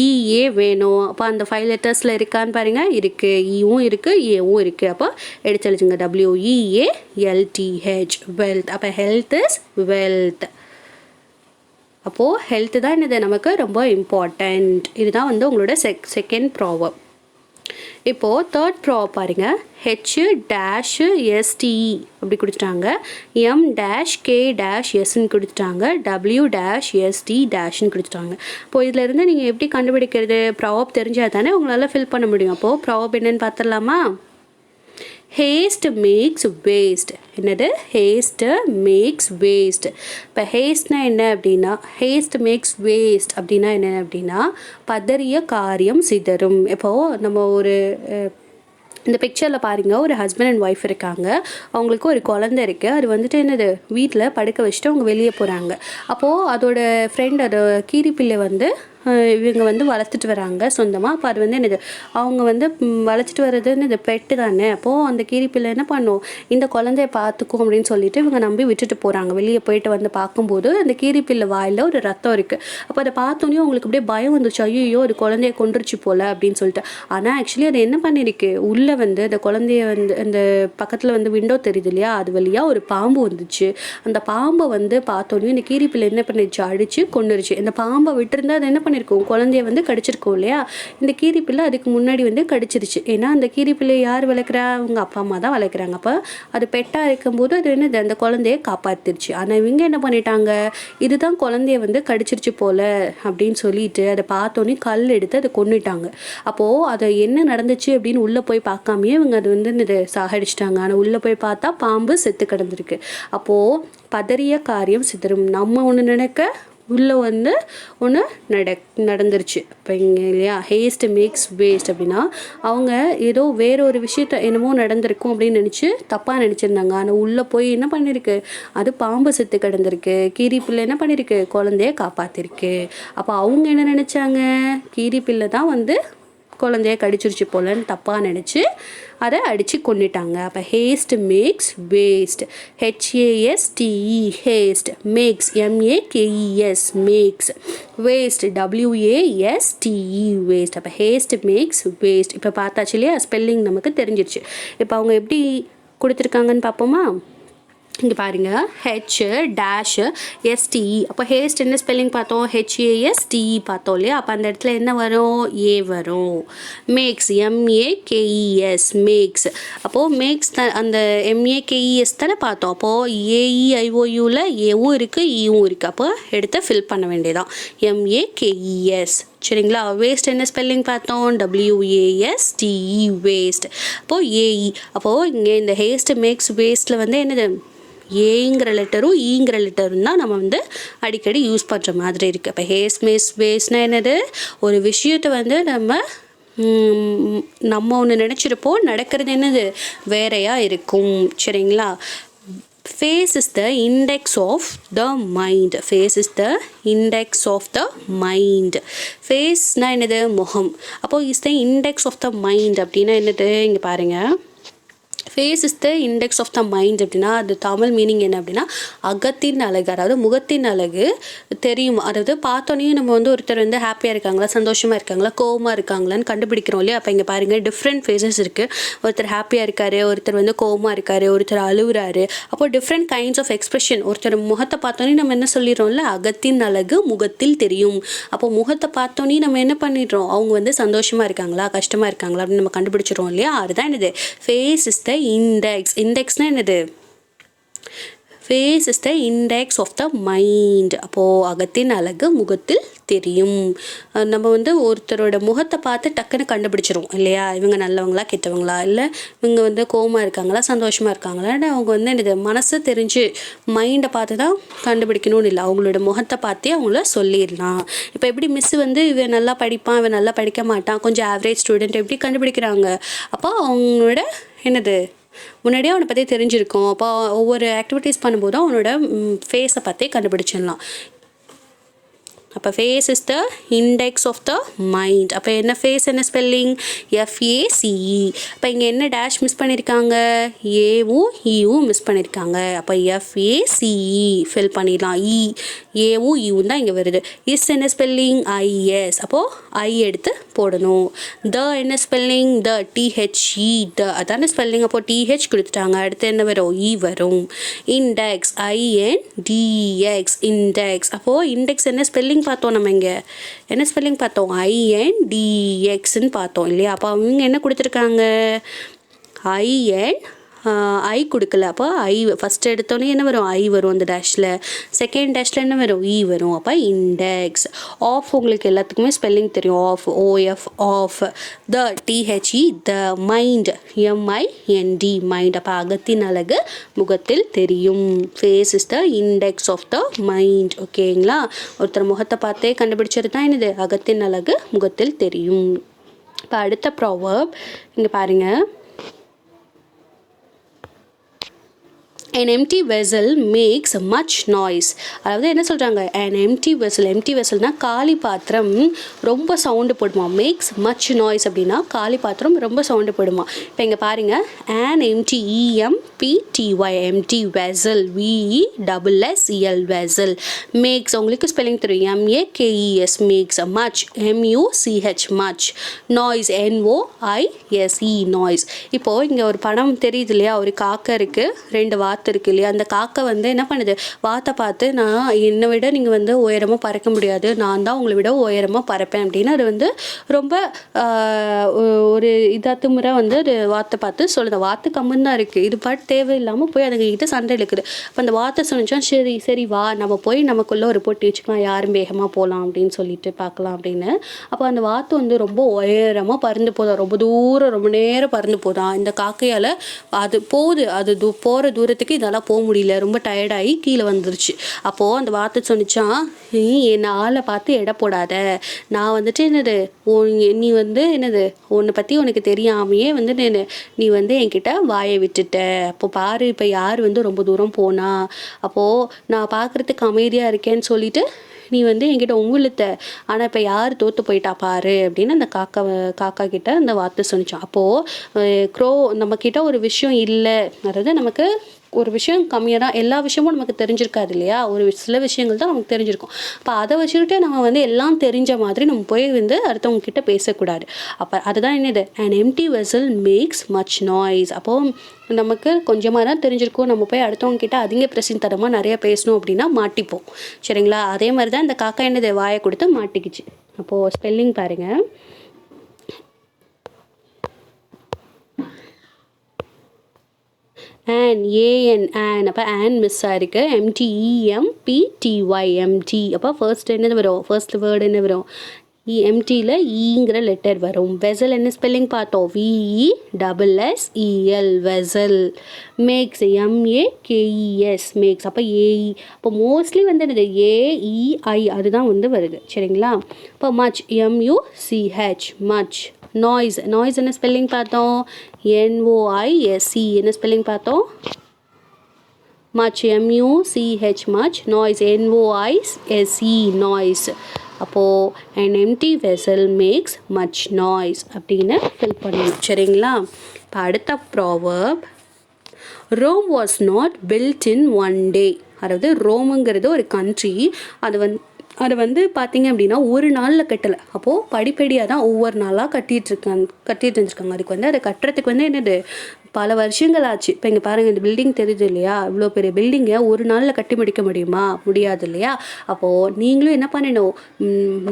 WEA வேணும். அப்போ அந்த 5 லெட்டர்ஸில் இருக்கான்னு பாருங்கள், இருக்குது. ஈவும் இருக்குது, ஏவும் இருக்குது. அப்போ எடுத்து எழுதுங்க. WEALTH wealth. அப்போ ஹெல்த் இஸ் வெல்த். அப்போது ஹெல்த்து தான் என்னது? நமக்கு ரொம்ப இம்பார்ட்டண்ட். இதுதான் வந்து உங்களோட செகண்ட் ப்ராவர்ப். இப்போது தேர்ட் ப்ராவர்ப் பாருங்கள். H-STE அப்படி கொடுத்துட்டாங்க, M-K-Sன்னு கொடுத்துட்டாங்க, W-ST-ன்னு கொடுத்துட்டாங்க. இப்போது இதில் இருந்து நீங்கள் எப்படி கண்டுபிடிக்கிறது? ப்ராவர்ப் தெரிஞ்சால் தானே உங்களால் ஃபில் பண்ண முடியும். அப்போது ப்ராவர்ப் என்னென்னு பார்த்துடலாமா? ஹேஸ்ட் மேக்ஸ் வேஸ்ட். என்னது? ஹேஸ்ட் மேக்ஸ் வேஸ்ட். இப்போ ஹேஸ்ட்னா என்ன அப்படின்னா, ஹேஸ்ட் மேக்ஸ் வேஸ்ட் அப்படின்னா என்ன அப்படின்னா, பதறிய காரியம் சிதறும். இப்போது நம்ம ஒரு இந்த பிக்சரில் பாருங்கள், ஒரு ஹஸ்பண்ட் அண்ட் ஒய்ஃப் இருக்காங்க. அவங்களுக்கு ஒரு குழந்தை இருக்குது. அது வந்துட்டு என்னது? வீட்டில் படுக்க வச்சுட்டு அவங்க வெளியே போகிறாங்க. அப்போது அதோட ஃப்ரெண்ட், அது கீரிப்பிள்ளை வந்து இவங்க வந்து வளர்த்துட்டு வராங்க சொந்தமாக. அப்போ அது வந்து என்னது? அவங்க வந்து வளர்த்துட்டு வர்றதுன்னு இது பெட்டு தானே. அப்போது அந்த கீரிப்பிள்ளை என்ன பண்ணும்? இந்த குழந்தைய பார்த்துக்கும் அப்படின்னு சொல்லிட்டு இவங்க நம்பி விட்டுட்டு போகிறாங்க. வெளியே போயிட்டு வந்து பார்க்கும்போது அந்த கீரிப்பிள்ளை வாயில் ஒரு ரத்தம் இருக்குது. அப்போ அதை பார்த்தோன்னே அவங்களுக்கு அப்படியே பயம் வந்துச்சு. ஐயோ, அது குழந்தைய கொன்றுச்சு போல் அப்படின்னு சொல்லிட்டு. ஆனால் ஆக்சுவலி அது என்ன பண்ணியிருக்கு? உள்ளே வந்து அந்த குழந்தைய வந்து அந்த பக்கத்தில் வந்து விண்டோ தெரியுது இல்லையா? அது வழியாக ஒரு பாம்பு வந்துச்சு. அந்த பாம்பை வந்து பார்த்தோன்னே இந்த கீரிப்பிள்ளை என்ன பண்ணிடுச்சு? அடித்து கொன்னுருச்சு. இந்த பாம்பை விட்டுருந்தா அது என்ன பண்ணியிருக்கோம், குழந்தைய வந்து கடிச்சிருக்கோம் இல்லையா. இந்த கீரிப்பிள்ளை அதுக்கு முன்னாடி வந்து கடிச்சிருச்சு. ஏன்னா அந்த கீரிப்பிள்ளை யார் வளர்க்குறா, அவங்க அப்பா அம்மா தான் வளர்க்குறாங்க. அப்போ அது பெட்டாக இருக்கும்போது அது என்னது, அந்த குழந்தைய காப்பாற்றிருச்சு. ஆனால் இவங்க என்ன பண்ணிட்டாங்க, இதுதான் குழந்தைய வந்து கடிச்சிருச்சு போல அப்படின்னு சொல்லிட்டு அதை பார்த்தோன்னே கல் எடுத்து அதை கொன்னுட்டாங்க. அப்போது அதை என்ன நடந்துச்சு அப்படின்னு உள்ளே போய் பார்க்காமையே இவங்க அது வந்து இது சாகடிச்சிட்டாங்க. ஆனால் உள்ளே போய் பார்த்தா பாம்பு செத்து கிடந்திருக்கு. அப்போது பதறிய காரியம் சிதறும். நம்ம ஒன்று நினைக்க உள்ளே வந்து ஒன்று நடந்துருச்சு. இப்போ இங்கே இல்லையா, ஹேஸ்ட் மேக்ஸ் வேஸ்ட் அப்படின்னா அவங்க ஏதோ வேற ஒரு விஷயத்த என்னமோ நடந்திருக்கும் அப்படின்னு நினச்சி தப்பாக நினச்சிருந்தாங்க. ஆனால் உள்ளே போய் என்ன பண்ணியிருக்கு, அது பாம்பு செத்து கிடந்திருக்கு. கீரிப்பிள்ளை என்ன பண்ணியிருக்கு, குழந்தைய காப்பாற்றிருக்கு. அப்போ அவங்க என்ன நினச்சாங்க, கீரிப்பிள்ளை தான் வந்து குழந்தைய கடிச்சிருச்சு போலன்னு தப்பாக நினச்சி அதை அடித்து கொண்டுட்டாங்க. அப்போ haste makes waste, HASTE haste, makes MEAKES makes, waste WASTE waste. அப்போ ஹேஸ்ட் மேக்ஸ் வேஸ்ட். இப்போ பார்த்தாச்சு இல்லையா, ஸ்பெல்லிங் நமக்கு தெரிஞ்சிருச்சு. இப்போ அவங்க எப்படி கொடுத்துருக்காங்கன்னு பார்ப்போமா. இங்கே பாருங்கள், H'STE. அப்போ ஹேஸ்ட் என்ன ஸ்பெல்லிங் பார்த்தோம், HASTE பார்த்தோம் இல்லையா. அப்போ அந்த இடத்துல என்ன வரும், ஏ வரும். Makes MAKES makes. அப்போது மேக்ஸ் அந்த MAKES தானே பார்த்தோம். அப்போது AEIOUவில் ஏவும் இருக்குது ஈவும் இருக்குது. அப்போ எடுத்து ஃபில் பண்ண வேண்டியதான், MAKES. சரிங்களா. வேஸ்ட் என்ன ஸ்பெல்லிங் பார்த்தோம், WASTE வேஸ்ட். அப்போது AE. அப்போது இங்கே இந்த ஹேஸ்ட் மேக்ஸ் வேஸ்ட்டில் வந்து என்னது, ஏங்கிற லெட்டரும் ஈங்கிற லெட்டரும் தான் நம்ம வந்து அடிக்கடி யூஸ் பண்ணுற மாதிரி இருக்குது. அப்போ ஹேஸ்ட் மேக்ஸ் வேஸ்ட்னால் என்னது, ஒரு விஷயத்தை வந்து நம்ம ஒன்று நினச்சிருப்போம், நடக்கிறது என்னது வேறையாக இருக்கும். சரிங்களா. Face is the index of the mind. Face is the index of the mind. Face-னா என்னது, முகம். அப்போது is the index of the mind அப்படின்னா என்னது, இங்கே பாருங்கள். Face is the index of the mind அப்படின்னா அது தமிழ் மீனிங் என்ன அப்படின்னா அகத்தின் அழகு, அதாவது முகத்தின் அழகு தெரியும். அதாவது பார்த்தோன்னே நம்ம வந்து ஒருத்தர் வந்து ஹாப்பியாக இருக்காங்களா, சந்தோஷமாக இருக்காங்களா, கோவமாக இருக்காங்களான்னு கண்டுபிடிக்கிறோம் இல்லையா. அப்போ இங்கே பாருங்கள், டிஃப்ரெண்ட் ஃபேஸஸ் இருக்குது. ஒருத்தர் ஹாப்பியாக இருக்கார், ஒருத்தர் வந்து கோவமாக இருக்கார், ஒருத்தர் அழுகுறாரு. அப்போ டிஃப்ரெண்ட் கைண்ட்ஸ் ஆஃப் எக்ஸ்பிரஷன். ஒருத்தர் முகத்தை பார்த்தோன்னே நம்ம என்ன சொல்லிடுறோம்ல, அகத்தின் அழகு முகத்தில் தெரியும். அப்போ முகத்தை பார்த்தோன்னே நம்ம என்ன பண்ணிடுறோம், அவங்க வந்து சந்தோஷமாக இருக்காங்களா, கஷ்டமாக இருக்காங்களா அப்படின்னு நம்ம கண்டுபிடிச்சிடுறோம் இல்லையா. அதுதான் என்னது, ஃபேஸ் இஸ் த இண்டெக்ஸ். இண்டெக்ஸ்னா என்னது, face is the index of the mind. அப்போது அகத்தின் அழகு முகத்தில் தெரியும். நம்ம வந்து ஒருத்தரோட முகத்தை பார்த்து டக்குன்னு கண்டுபிடிச்சிரும் இல்லையா, இவங்க நல்லவங்களா கெட்டவங்களா, இல்லை இவங்க வந்து கோவமாக இருக்காங்களா சந்தோஷமாக இருக்காங்களான்னு அவங்க வந்து என்னது மனசு தெரிஞ்சு மைண்டை பார்த்து தான் கண்டுபிடிக்கணும்னு இல்லை, அவங்களோட முகத்தை பார்த்தே அவங்கள சொல்லிடலாம். இப்போ எப்படி மிஸ் வந்து இவன் நல்லா படிப்பான், இவன் நல்லா படிக்க மாட்டான், கொஞ்சம் ஆவரேஜ் ஸ்டூடெண்ட் எப்படி கண்டுபிடிக்கிறாங்க, அப்போ அவங்களோட என்னது முன்னாடியே அவனை பற்றி தெரிஞ்சிருக்கும். அப்போ ஒவ்வொரு ஆக்டிவிட்டீஸ் பண்ணும்போதும் அவனோட ஃபேஸை பார்த்தே கண்டுபிடிச்சிடலாம். அப்போ face is the index of the mind. அப்போ என்ன ஃபேஸ் என்ன ஸ்பெல்லிங், FACE. அப்போ இங்கே என்ன டேஷ் மிஸ் பண்ணியிருக்காங்க, ஏவும் ஈவும் மிஸ் பண்ணியிருக்காங்க. அப்போ FACE ஃபில் பண்ணிடலாம். ஏவும் ஈவும் தான் இங்கே வருது. இஸ் என்ன ஸ்பெல்லிங், IS. அப்போது ஐ எடுத்து போடணும். த என்ன ஸ்பெல்லிங், THE த அதான ஸ்பெல்லிங். அப்போது TH கொடுத்துட்டாங்க, அடுத்து என்ன வரும், இ வரும். Index INDEX index. அப்போது இண்டெக்ஸ் என்ன ஸ்பெல்லிங் பார்த்தோம், நம்ம இங்கே என்ன ஸ்பெல்லிங் பார்த்தோம், INDEXன்னு பார்த்தோம் இல்லையா. அப்போ அவங்க என்ன கொடுத்துருக்காங்க, ஐ கொடுக்கல. அப்போ ஐ ஃபஸ்ட்டு எடுத்தோன்னே என்ன வரும், ஐ வரும் அந்த டேஷில். செகண்ட் டேஷில் என்ன வரும், இ வரும். அப்போ இண்டெக்ஸ். ஆஃப் உங்களுக்கு எல்லாத்துக்குமே ஸ்பெல்லிங் தெரியும், of OF of. THE the. Mind MIND mind. அப்போ அகத்தின் அழகு முகத்தில் தெரியும். Face is the index of the mind. ஓகேங்களா. ஒருத்தர் முகத்தை பார்த்தே கண்டுபிடிச்சது தான் என்னது, அகத்தின் அழகு முகத்தில் தெரியும். இப்போ அடுத்த ப்ராவர்ப் இங்கே பாருங்கள். An empty vessel makes much noise. அதாவது என்ன சொல்கிறாங்க, an empty vesselனால் காலி பாத்திரம் ரொம்ப சவுண்டு போடுமா. மேக்ஸ் மச் நாய்ஸ் அப்படின்னா காலி பாத்திரம் ரொம்ப சவுண்டு போடுமா. இப்போ இங்கே பாருங்கள், an empty EMPTY empty vessel VESSEL vessel makes உங்களுக்கு ஸ்பெல்லிங் தெரியும், MAKES makes much MUCH much noise NOISE noise. இப்போது இங்கே ஒரு படம் தெரியுது இல்லையா, ஒரு காக்கை இருக்குது, ரெண்டு வாத்து வாத்து இருக்கு இல்லையா, அந்த காக்கை வந்து என்ன பண்ணுது, வாத்தை பார்த்து நான் என்னை விட நீங்கள் வந்து உயரமாக பறக்க முடியாது, நான் தான் உங்களை விட உயரமாக பறப்பேன் அப்படின்னு அது வந்து ரொம்ப ஒரு இதாத்து முறை வந்து அது வாத்தை பார்த்து சொல்லுது. வாத்து கம்முன்னு தான் இருக்குது, இது பாட்டு தேவையில்லாமல் போய் அதுங்கிட்ட சண்டை இழுக்குது. அப்போ அந்த வார்த்தை சொன்னிச்சா, சரி சரி வா நம்ம போய் நமக்குள்ளே ஒரு போட்டி வச்சுக்கலாம், யாரும் வேகமாக போகலாம் அப்படின்னு சொல்லிட்டு பார்க்கலாம் அப்படின்னு. அப்போ அந்த வாத்து வந்து ரொம்ப உயரமாக பறந்து போதும், ரொம்ப தூரம் ரொம்ப நேரம் பறந்து போதான். இந்த காக்கையால் அது போகுது, அது போகிற தூரத்துக்கு இதெல்லாம் போக முடியல, ரொம்ப டயர்டாகி கீழே வந்துருச்சு. அப்போது அந்த வார்த்தை சொன்னிச்சான், என்னை ஆளை பார்த்து எடை போடாத, நான் வந்துட்டு என்னது நீ வந்து என்னது உன்னை பற்றி உனக்கு தெரியாமையே வந்து நீ வந்து என்கிட்ட வாயை விட்டுட்ட. அப்போ பாரு இப்போ யார் வந்து ரொம்ப தூரம் போனா, அப்போது நான் பார்க்குறதுக்கு அமைதியாக இருக்கேன்னு சொல்லிட்டு நீ வந்து என்கிட்ட உங்களுத்த, ஆனால் இப்போ யார் தோற்று போயிட்டா பாரு அப்படின்னு அந்த காக்கா கிட்ட அந்த வார்த்தை சொன்னிச்சான். அப்போது க்ரோ நம்மக்கிட்ட ஒரு விஷயம் இல்லை, அதாவது நமக்கு ஒரு விஷயம் கம்மியாக தான், எல்லா விஷயமும் நமக்கு தெரிஞ்சிருக்காது இல்லையா, ஒரு சில விஷயங்கள் தான் நமக்கு தெரிஞ்சிருக்கும். அப்போ அதை வச்சுக்கிட்டே நம்ம வந்து எல்லாம் தெரிஞ்ச மாதிரி நம்ம போய் வந்து அடுத்தவங்க கிட்ட பேசக்கூடாது. அப்போ அதுதான் என்னது, an empty vessel makes much noise. அப்போது நமக்கு கொஞ்சமாக தான் தெரிஞ்சிருக்கும், நம்ம போய் அடுத்தவங்க கிட்ட அதிக பிரசித்தனமாக நிறைய பேசணும் அப்படின்னா மாட்டிப்போம். சரிங்களா, அதே மாதிரி தான் இந்த காக்கா என்னது வாயை கொடுத்து மாட்டிக்கிச்சு. அப்போது ஸ்பெல்லிங் பாருங்கள், an an அப்போ an மிஸ் ஆயிருக்கு, MTEMPTY MT. அப்போ ஃபர்ஸ்ட் என்னது வரும், ஃபர்ஸ்ட் வேர்டு என்ன வரும், எம்டியில் ஈங்கிற லெட்டர் வரும். வெசல் என்ன ஸ்பெல்லிங் பார்த்தோம், VESSEL vessel. Makes MAKES makes. அப்போ ஏஇ, அப்போ மோஸ்ட்லி வந்து என்னது AEI அதுதான் வந்து வருது. சரிங்களா, இப்போ much MUCH much. Noise, noise என்ன ஸ்பெல்லிங் பார்த்தோம், NOISE என்ன ஸ்பெல்லிங் பார்த்தோம், much MUCH much. Noise NOISE noise. அப்போது an empty vessel makes much noise அப்படின்னு ஃபில் பண்ணணும். சரிங்களா, இப்போ அடுத்த proverb, Rome was not built in one day. அதாவது ரோமுங்கிறது ஒரு கண்ட்ரி, அது வந்து பார்த்திங்க அப்படின்னா ஒரு நாளில் கட்டலை. அப்போது படிப்படியாக தான் ஒவ்வொரு நாளாக கட்டிகிட்டு இருந்துருக்காங்க. அதுக்கு வந்து அதை கட்டுறதுக்கு வந்து என்னது பல வருஷங்கள் ஆச்சு. இப்போ இங்கே பாருங்கள், இந்த பில்டிங் தெரியுது இல்லையா, இவ்வளோ பெரிய பில்டிங்கை ஒரு நாளில் கட்டி முடிக்க முடியுமா, முடியாது இல்லையா. அப்போது நீங்களும் என்ன பண்ணணும்,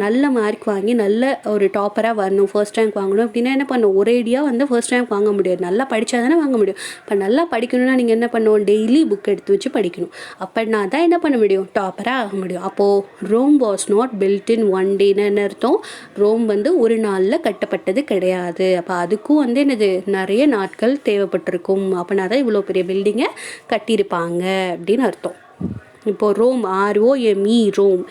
நல்ல மார்க் வாங்கி நல்ல ஒரு டாப்பராக வரணும், ஃபர்ஸ்ட் ரேங்க் வாங்கணும் அப்படின்னா என்ன பண்ணணும், ஒரேடியாக வந்து ஃபர்ஸ்ட் ரேங்க் வாங்க முடியாது, நல்லா படித்தா தானே வாங்க முடியும். இப்போ நல்லா படிக்கணும்னா நீங்கள் என்ன பண்ணணும், டெய்லி புக் எடுத்து வச்சு படிக்கணும். அப்படின்னா தான் என்ன பண்ண முடியும், டாப்பராக ஆக முடியும். அப்போது Rome was not built in one டேன்னு என்ன அர்த்தம், ரோம் வந்து ஒரு நாளில் கட்டப்பட்டது கிடையாது. அப்போ அதுக்கும் வந்து என்னது நிறைய நாட்கள் தேவைப்பட்டிருக்கும், அப்படின்னா தான் இவ்வளோ பெரிய பில்டிங்கை கட்டியிருப்பாங்க அப்படின்னு அர்த்தம். இப்போது ரோம் ROME ரோம்.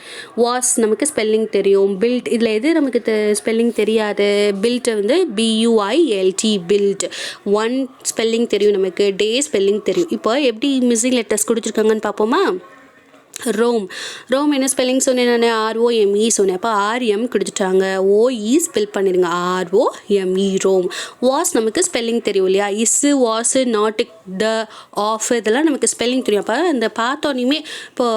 வாஸ் நமக்கு ஸ்பெல்லிங் தெரியும், பில்ட் இதில் எது நமக்கு ஸ்பெல்லிங் தெரியாது, பில்ட் வந்து BUILT பில்ட். ஒன் ஸ்பெல்லிங் தெரியும் நமக்கு, டே ஸ்பெல்லிங் தெரியும். இப்போ எப்படி மிஸ்ஸிங் லெட்டர்ஸ் கொடுத்துருக்காங்கன்னு பார்ப்போமா. ரோம், ரோம் என்ன ஸ்பெல்லிங் சொன்னேன் நான், ROME சொன்னேன். அப்போ RM கொடுத்துட்டாங்க, OE ஸ்பெல் பண்ணிடுங்க, ROME ரோம். வாஸ் நமக்கு ஸ்பெல்லிங் தெரியும் இல்லையா, இஸ்ஸு வாஸு நாட்டு த ஆஃப் இதெல்லாம் நமக்கு ஸ்பெல்லிங் தெரியும். அப்போ அந்த பார்த்தோன்னே இப்போ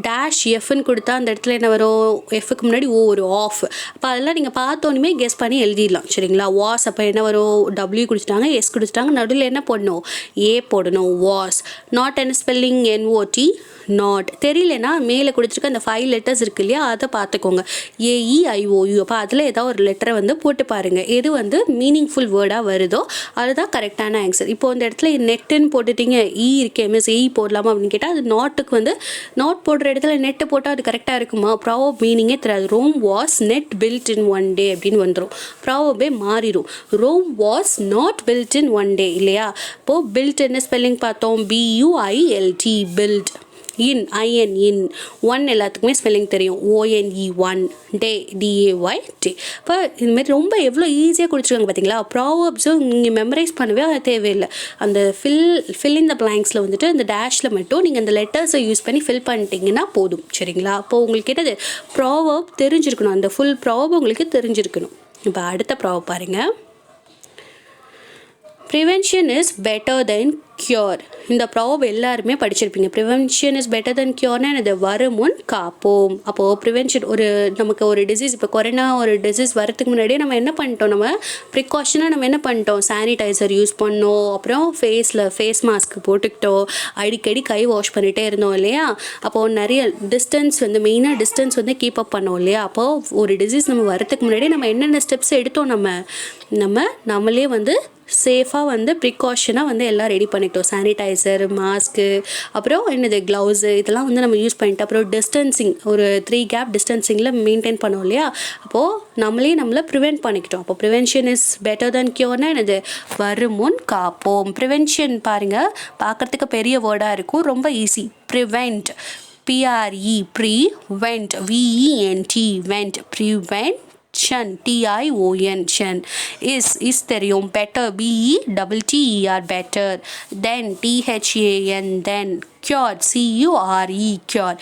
டேஷ் எஃப்னு கொடுத்தா அந்த இடத்துல என்ன வரும், எஃப்க்கு முன்னாடி ஒரு ஆஃப். அப்போ அதெல்லாம் நீங்கள் பார்த்தோன்னே கெஸ் பண்ணி எழுதிடலாம். சரிங்களா, வாஸ் அப்போ என்ன வரும், W கொடுத்துட்டாங்க, S கொடுத்துட்டாங்க, நடுவில் என்ன போடணும், A போடணும், வாஸ். நாட் என்ன ஸ்பெல்லிங், NOT நாட். தெரியலனா மேலே கொடுத்துருக்க அந்த 5 லெட்டர்ஸ் இருக்கு இல்லையா, அதை பார்த்துக்கோங்க, AEIOU. அப்போ அதில் ஏதாவது ஒரு லெட்டரை வந்து போட்டு பாருங்கள், எது வந்து மீனிங்ஃபுல் வேர்டாக வருதோ அதுதான் கரெக்டான ஆன்சர். இப்போ இந்த இடத்துல நெட்டுன்னு போட்டுட்டீங்க, இருக்கே மிஸ் போடலாமா அப்படின்னு கேட்டால் அது நாட்டுக்கு வந்து நாட் போடுற இடத்துல நெட்டு போட்டால் அது கரெக்டாக இருக்குமா, ப்ராவப் மீனிங்கே தெரியாது. Rome was not built in one day அப்படின்னு வந்துடும், ப்ராவபே மாறிடும். Rome was not built in one day இல்லையா. இப்போது பில்ட் என்ன ஸ்பெல்லிங் பார்த்தோம், BUILT built. In in one எல்லாத்துக்குமே ஸ்பெல்லிங் தெரியும், ONE one. Day DAY day. இப்போ இதுமாரி ரொம்ப எவ்வளோ ஈஸியாக கொடுத்துருக்காங்க பார்த்தீங்களா. ப்ராவர்ப்ஸும் நீங்கள் மெமரைஸ் பண்ணவே தேவையில்லை, அந்த ஃபில் இன் த பிளாங்க்ஸில் வந்துட்டு அந்த டேஷில் மட்டும் நீங்கள் அந்த லெட்டர்ஸை யூஸ் பண்ணி ஃபில் பண்ணிட்டீங்கன்னா போதும். சரிங்களா, அப்போது உங்களுக்கு என்னது ப்ராவர்ப் தெரிஞ்சிருக்கணும், அந்த ஃபுல் ப்ராவர்ப் உங்களுக்கு தெரிஞ்சிருக்கணும். இப்போ அடுத்த ப்ராவர்ப் பாருங்கள், prevention is better than cure. இந்த ப்ராப் எல்லாருமே படிச்சிருப்பீங்க. ப்ரிவென்ஷன் இஸ் பெட்டர் தென் க்யூர்னா இது வரும் முன் காப்போம். அப்போது ப்ரிவென்ஷன் நமக்கு ஒரு டிசீஸ், இப்போ கொரோனா ஒரு டிசீஸ் வரதுக்கு முன்னாடியே நம்ம என்ன பண்ணிட்டோம், நம்ம ப்ரிகாஷனாக நம்ம என்ன பண்ணிட்டோம், சானிடைசர் யூஸ் பண்ணோம், அப்புறம் ஃபேஸ் மாஸ்க் போட்டுக்கிட்டோம், அடிக்கடி கை வாஷ் பண்ணிகிட்டே இருந்தோம் இல்லையா. அப்போது நிறைய டிஸ்டன்ஸ் மெயினாக டிஸ்டன்ஸ் கீப் அப் பண்ணோம் இல்லையா. அப்போது ஒரு டிசீஸ் நம்ம வரதுக்கு முன்னாடியே நம்ம என்னென்ன ஸ்டெப்ஸ் எடுத்தோம், நம்மளே சேஃபாக ப்ரிகாஷனாக எல்லாம் ரெடி பண்ணிட்டோம். சானிடைசர், மாஸ்க்கு, அப்புறம் க்ளவுஸு இதெல்லாம் நம்ம யூஸ் பண்ணிட்டோம். அப்புறம் டிஸ்டன்சிங் ஒரு 3 கேப் டிஸ்டன்சிங்கில் மெயின்டைன் பண்ணோம் இல்லையா. அப்போது நம்மளை ப்ரிவென்ட் பண்ணிக்கிட்டோம். அப்போ ப்ரிவென்ஷன் இஸ் பெட்டர் தென் க்யூர்னா வரும் முன் காப்போம். ப்ரிவென்ஷன் பாருங்கள், பார்க்குறதுக்கு பெரிய வேர்டாக இருக்கும், ரொம்ப easy. Prevent, PRE, prevent, VENT, vent, prevent, TION, is தெரியும். Better, BETTER, better. Than, THAN, than. Cure, CURE, cure.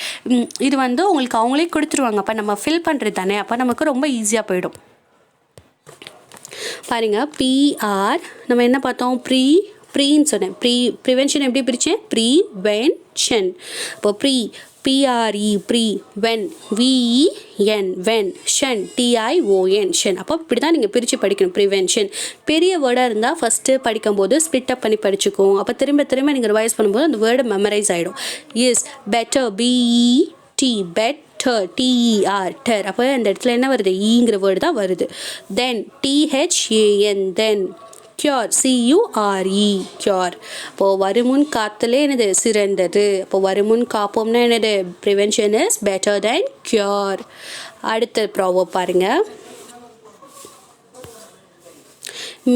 இது உங்களுக்கு அவங்களே கொடுத்துருவாங்க. அப்போ நம்ம ஃபில் பண்ணுறது தானே, அப்போ நமக்கு ரொம்ப ஈஸியாக போயிடும். பாருங்கள், PR நம்ம என்ன பார்த்தோம், ப்ரீன்னு சொன்னேன். ப்ரிவென்ஷன் எப்படி பிரித்தேன், ப்ரிவென்ஷன். இப்போ PRE, when, VEN, when, TION, ஷன். அப்போ இப்படி தான் நீங்கள் பிரித்து படிக்கணும். ப்ரிவென்ஷன் பெரிய வேர்டாக இருந்தால் ஃபஸ்ட்டு படிக்கும்போது ஸ்ப்ளிட் அப் பண்ணி படிச்சுக்கும். அப்போ திரும்ப நீங்கள் ரிவைஸ் பண்ணும்போது அந்த வேர்டு மெமரைஸ் ஆகிடும். Is better, BET, better, TER, ter. அப்போ அந்த இடத்துல என்ன வருது, ஈங்கிற வேர்டு தான் வருது. Than, THAN, than. Cure, CURE, cure. அப்போது வருமுன் காத்தலே சிறந்தது. அப்போ வருமுன் காப்போம்னா prevention is better than cure. அடுத்த ப்ராவர்ப் பாருங்கள்.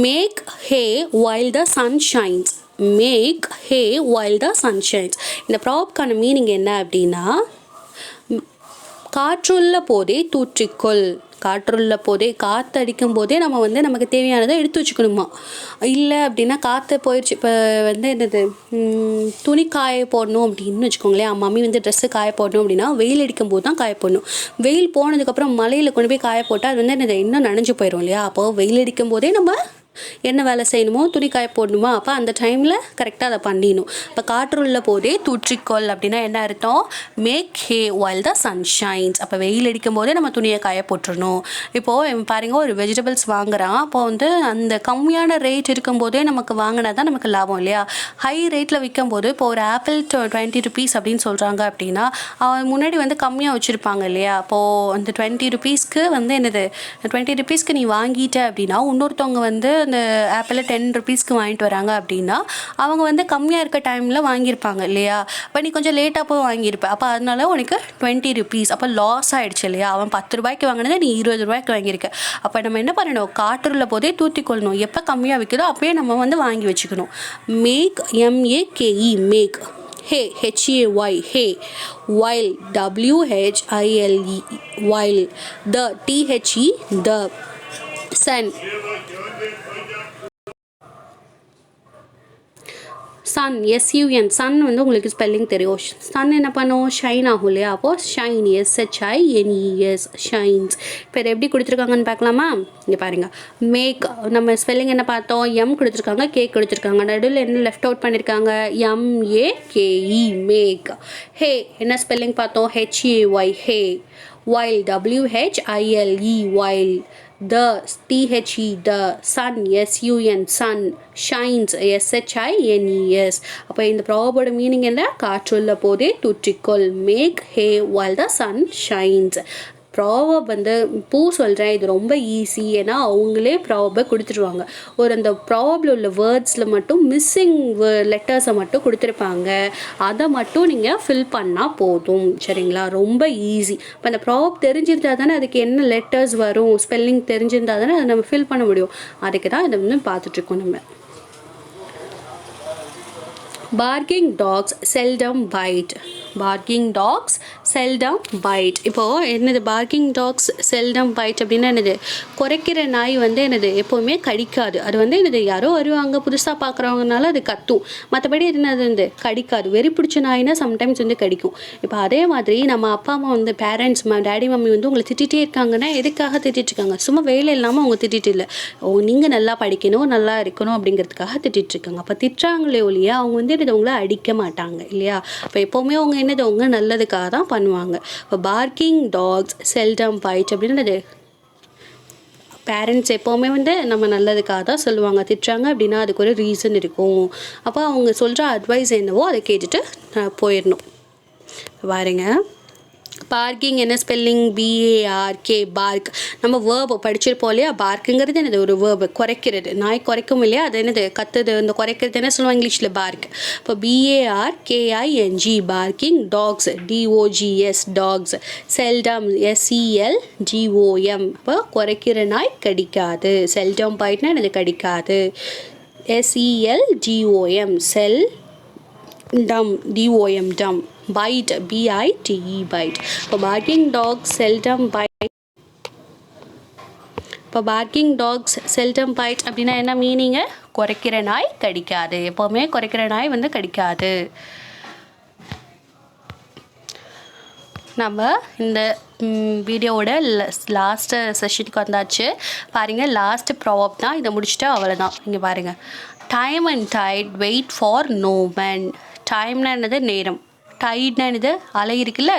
Make hay while the sun shines. Make hay while the sun shines. இந்த ப்ராவர்ப்கான மீனிங் என்ன அப்படின்னா, காற்றுள்ள போதே தூற்றிக்கொள். காற்றுள்ள போதே, காற்று அடிக்கும் போதே நம்ம நமக்கு தேவையானதை எடுத்து வச்சுக்கணுமா. இல்லை அப்படின்னா காற்று போயிடுச்சு, இப்போ துணி காய போடணும் அப்படின்னு வச்சுக்கோங்களேன். மம்மி ட்ரெஸ்ஸு காய போடணும் அப்படின்னா வெயில் அடிக்கும் போது தான் காய போடணும். வெயில் போனதுக்கப்புறம் மலையில் கொண்டு போய் காய போட்டால் அது இன்னும் நனைஞ்சு போயிடும் இல்லையா. அப்போது வெயில் அடிக்கும் போதே நம்ம என்ன வேலை செய்யணுமோ, துணி காய போடணுமா, அப்போ அந்த டைமில் கரெக்டாக அதை பண்ணிடணும். இப்போ காற்றுள்ள போதே தூற்றிக்கொள் அப்படின்னா என்ன அர்த்தம், make hay while the sun shines. அப்போ வெயில் அடிக்கும் போதே நம்ம துணியை காய போட்டுடணும். இப்போது பாருங்கள், ஒரு வெஜிடபிள்ஸ் வாங்குறான். அப்போது அந்த கம்மியான ரேட் இருக்கும்போதே நமக்கு வாங்கினா தான் நமக்கு லாபம் இல்லையா. ஹை ரேட்டில் விற்கும் போது, இப்போ ஒரு ஆப்பிள் 20 rupees அப்படின்னு சொல்கிறாங்க அப்படின்னா, அவன் முன்னாடி கம்மியாக வச்சுருப்பாங்க இல்லையா. அப்போது அந்த 20 rupeesக்கு 20 rupeesக்கு நீ வாங்கிட்ட அப்படின்னா, இன்னொருத்தவங்க அந்த ஆப்பிள் 10 rupeesக்கு வாங்கிட்டு வராங்க அப்படின்னா, அவங்க கம்மியாக இருக்க டைமில் வாங்கியிருப்பாங்க இல்லையா. இப்போ நீ கொஞ்சம் லேட்டாக போய் வாங்கியிருப்ப, அப்போ அதனால உனக்கு 20 rupees, அப்போ லாஸ் ஆகிடுச்சு இல்லையா. அவன் 10 ரூபாய்க்கு வாங்கினதை நீ 20 ரூபாய்க்கு வாங்கியிருக்க. அப்போ நம்ம என்ன பண்ணணும், காற்றுள்ள போதே தூத்திக்கொள்ளணும். எப்போ கம்மியாக விற்கிறதோ அப்போயே நம்ம வாங்கி வச்சுக்கணும். Make, MAKE, make. Hay, HAY, hay. while, WHILE, while. the, THE, the. sun, sun, SUN, sun உங்களுக்கு ஸ்பெல்லிங் தெரியும். சன் என்ன பண்ணும், ஷைன் ஆகும் இல்லையா. அப்போது ஷைன், SHINES, ஷைன்ஸ். இப்போ இதை எப்படி கொடுத்துருக்காங்கன்னு பார்க்கலாமா. இங்கே பாருங்கள், மேக் நம்ம ஸ்பெல்லிங் என்ன பார்த்தோம், M கொடுத்துருக்காங்க, K கொடுத்துருக்காங்க. நடுவில் என்ன லெஃப்ட் அவுட் பண்ணியிருக்காங்க, MAKE, மேக். ஹே என்ன ஸ்பெல்லிங் பார்த்தோம், HAY, hay. while, WHILE, while. the, THE, the. sun, SUN, sun. shines, SHINES. அப்போ இந்த ப்ராவர்போட மீனிங் என்ன, காற்றுள்ள போதே தூற்றிக்கொள். Make hay while the sun shines. Proverb பூ சொல்கிறேன், இது ரொம்ப ஈஸி. ஏன்னா அவங்களே ப்ராவர்பை கொடுத்துருவாங்க. அந்த ப்ராவர்பில் உள்ள வேர்ட்ஸில் மட்டும் மிஸ்ஸிங் லெட்டர்ஸை மட்டும் கொடுத்துருப்பாங்க. அதை மட்டும் நீங்கள் ஃபில் பண்ணால் போதும், சரிங்களா. ரொம்ப ஈஸி. இப்போ அந்த ப்ராவர்ப் தெரிஞ்சிருந்தா தானே அதுக்கு என்ன லெட்டர்ஸ் வரும், ஸ்பெல்லிங் தெரிஞ்சிருந்தா தானே அதை நம்ம ஃபில் பண்ண முடியும். அதுக்கு தான் இதை பார்த்துட்ருக்கோம் நம்ம. barking dogs seldom bite. Parking dogs seldom byte. இப்போது என்னது பார்க்கிங் டாக்ஸ் செல்டம் பைட் அப்படின்னா என்னது, குறைக்கிற நாய் வந்து என்னது எப்போவுமே கடிக்காது. அது வந்து என்னது யாரோ வருவாங்க புதுசாக பார்க்குறவங்கனால அது கத்தும், மற்றபடி என்னது வந்து கடிக்காது. வெறி பிடிச்ச நாய்னா சம்டைம்ஸ் வந்து கடிக்கும். இப்போ அதே மாதிரி நம்ம அப்பா அம்மா வந்து பேரண்ட்ஸ் டேடி மம்மி வந்து உங்களை திட்டிகிட்டே இருக்காங்கன்னா எதுக்காக திட்டிகிட்டு இருக்காங்க? சும்மா வேலை இல்லாமல் அவங்க திட்டிகிட்டு இல்லை, நீங்கள் நல்லா படிக்கணும் நல்லா இருக்கணும் அப்படிங்கிறதுக்காக திட்டிகிட்டு இருக்காங்க. அப்போ திட்டுறாங்களே ஒழிய அவங்க வந்து என்னது உங்களை அடிக்க மாட்டாங்க இல்லையா? இப்போ எப்போவுமே அவங்க என்னது அவங்க நல்லதுக்காக தான் பண்ணுவாங்க. இப்போ பார்க்கிங் டாக்ஸ் செல்டம் பைட் அப்படின்றது பேரண்ட்ஸ் எப்போவுமே வந்து நம்ம நல்லதுக்காக தான் சொல்லுவாங்க. திட்டுறாங்க அப்படின்னா அதுக்கு ஒரு ரீசன் இருக்கும். அப்போ அவங்க சொல்கிற அட்வைஸ் என்னவோ அதை கேட்டுட்டு போயிடணும். பாருங்க, பார்க்கிங் என்ன ஸ்பெல்லிங்? BARK, park. நம்ம வேர்பு படிச்சிருப்போம் இல்லையா? பார்க்குங்கிறது என்னது ஒரு வேர்பு, குறைக்கிறது. நாய் குறைக்கும் இல்லையா, அது என்னது கத்துது. இந்த குறைக்கிறது என்ன சொல்லுவாங்க இங்கிலீஷில்? பார்க். இப்போ BARKING parking. Tax DOGS tax. Seldom SELGOM. இப்போ குறைக்கிற நாய் கடிக்காது. செல்டம் பைட்னா என்னது கடிக்காது. SELGOM செல் டம் DOM டம். Byte BITE byte. இப்போ பார்க்கிங் டாக்ஸ் செல்டம் பைட். இப்போ பார்க்கிங் டாக்ஸ் செல்டம் பைட் அப்படின்னா என்ன மீனிங்கு? குறைக்கிற நாய் கடிக்காது. எப்போவுமே குறைக்கிற நாய் வந்து கடிக்காது. நம்ம இந்த வீடியோவோட லாஸ்ட்டு செஷனுக்கு வந்தாச்சு. பாருங்கள், லாஸ்ட்டு ப்ராவப் தான். இதை முடிச்சுட்டு அவ்வளோதான். இங்கே பாருங்கள், time and tide wait for no man. டைம்னா என்னது? நேரம். டைட்னா என்னது? அலை இருக்குல்ல,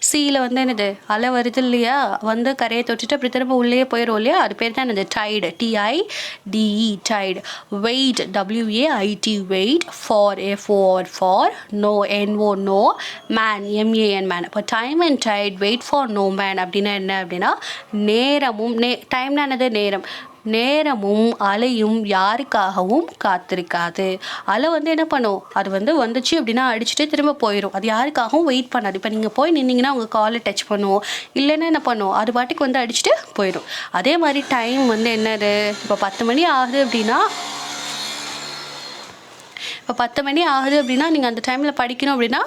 சீயில் வந்து என்னது அலை வருது இல்லையா, வந்து கரையை தொட்டுட்டு அப்படி திரும்ப உள்ளே போயிடும் இல்லையா, அது பேர் தான் என்னது? Tide. TIDE tide. Wait WAIT wait. For FOR for. No NO no. Man MAN man. இப்போ time and tide wait for no man அப்படின்னா என்ன அப்படின்னா நேரமும் டைம்னா என்னது? நேரம். நேரமும் அலையும் யாருக்காகவும் காத்திருக்காது. அலை வந்து என்ன பண்ணும், அது வந்து வந்துச்சு அப்படின்னா அடிச்சுட்டு திரும்ப போயிடும். அது யாருக்காகவும் வெயிட் பண்ணாது. இப்போ நீங்கள் போய் நின்னீங்கன்னா உங்கள் காலை டச் பண்ணுவோம், இல்லைன்னா என்ன பண்ணும், அது பாட்டுக்கு வந்து அடிச்சுட்டு போயிடும். அதே மாதிரி டைம் வந்து என்னது, இப்போ 10 மணி ஆகுது அப்படின்னா நீங்கள் அந்த டைமில் படிக்கணும் அப்படின்னா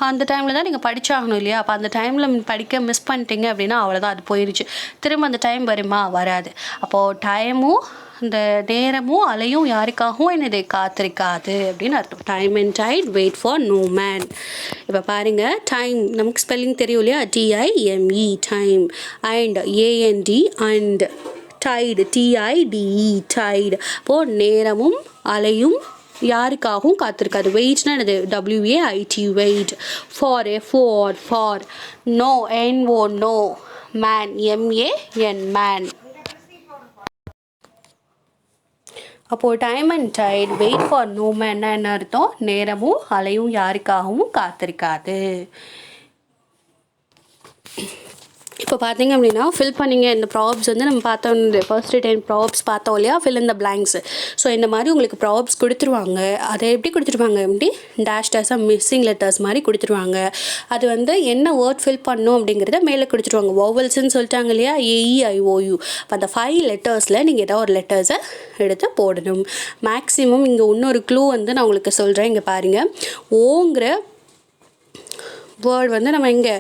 அந்த டைமில் தான் நீங்கள் படித்தாகணும் இல்லையா? அப்போ அந்த டைமில் படிக்க மிஸ் பண்ணிட்டீங்க அப்படின்னா அவ்வளோதான், அது போயிடுச்சு. திரும்ப அந்த டைம் வருமா? வராது. அப்போது டைமும் இந்த நேரமும் அலையும் யாருக்காகவும் என்னது காத்திருக்காது அப்படின்னு அர்த்தம். Time and tide wait for no man. இப்போ பாருங்கள், டைம் நமக்கு ஸ்பெல்லிங் தெரியும் இல்லையா? TIME time. And AND and tide TIDE tide. அப்போது நேரமும் அலையும் யாருக்காகவும் காத்திருக்காது. வெயிட்னா என்னது? WAIT wait. For FOR for. No NO no. Man MAN man. அப்போது time and tide wait for no மேன்னா என்ன அர்த்தம்? நேரமும் அலையும் யாருக்காகவும் காத்திருக்காது. இப்போ பார்த்தீங்க அப்படின்னா ஃபில் பண்ணிங்க. இந்த ப்ராப்ஸ் வந்து நம்ம பார்த்தோம், இந்த ஃபர்ஸ்ட் 10 ப்ராப்ஸ் பார்த்தோம் இல்லையா? ஃபில் இந்த பிளாங்க்ஸ். ஸோ இந்த மாதிரி உங்களுக்கு ப்ராப்ஸ் கொடுத்துருவாங்க. அதை எப்படி கொடுத்துருவாங்க? எப்படி டேஷாக மிஸ்ஸிங் லெட்டர்ஸ் மாதிரி கொடுத்துருவாங்க. அது வந்து என்ன வேர்ட் ஃபில் பண்ணணும் அப்படிங்கிறத மேலே கொடுத்துருவாங்க. வௌவல்ஸ்ன்னு சொல்லிட்டாங்க இல்லையா? AEIOU. இப்போ அந்த 5 லெட்டர்ஸில் நீங்கள் ஏதாவது ஒரு லெட்டர்ஸை எடுத்து போடணும். மேக்ஸிமம் இங்கே இன்னொரு க்ளூ வந்து நான் உங்களுக்கு சொல்கிறேன். இங்கே பாருங்கள், ஓங்கிற வேர்ட் வந்து நம்ம இங்கே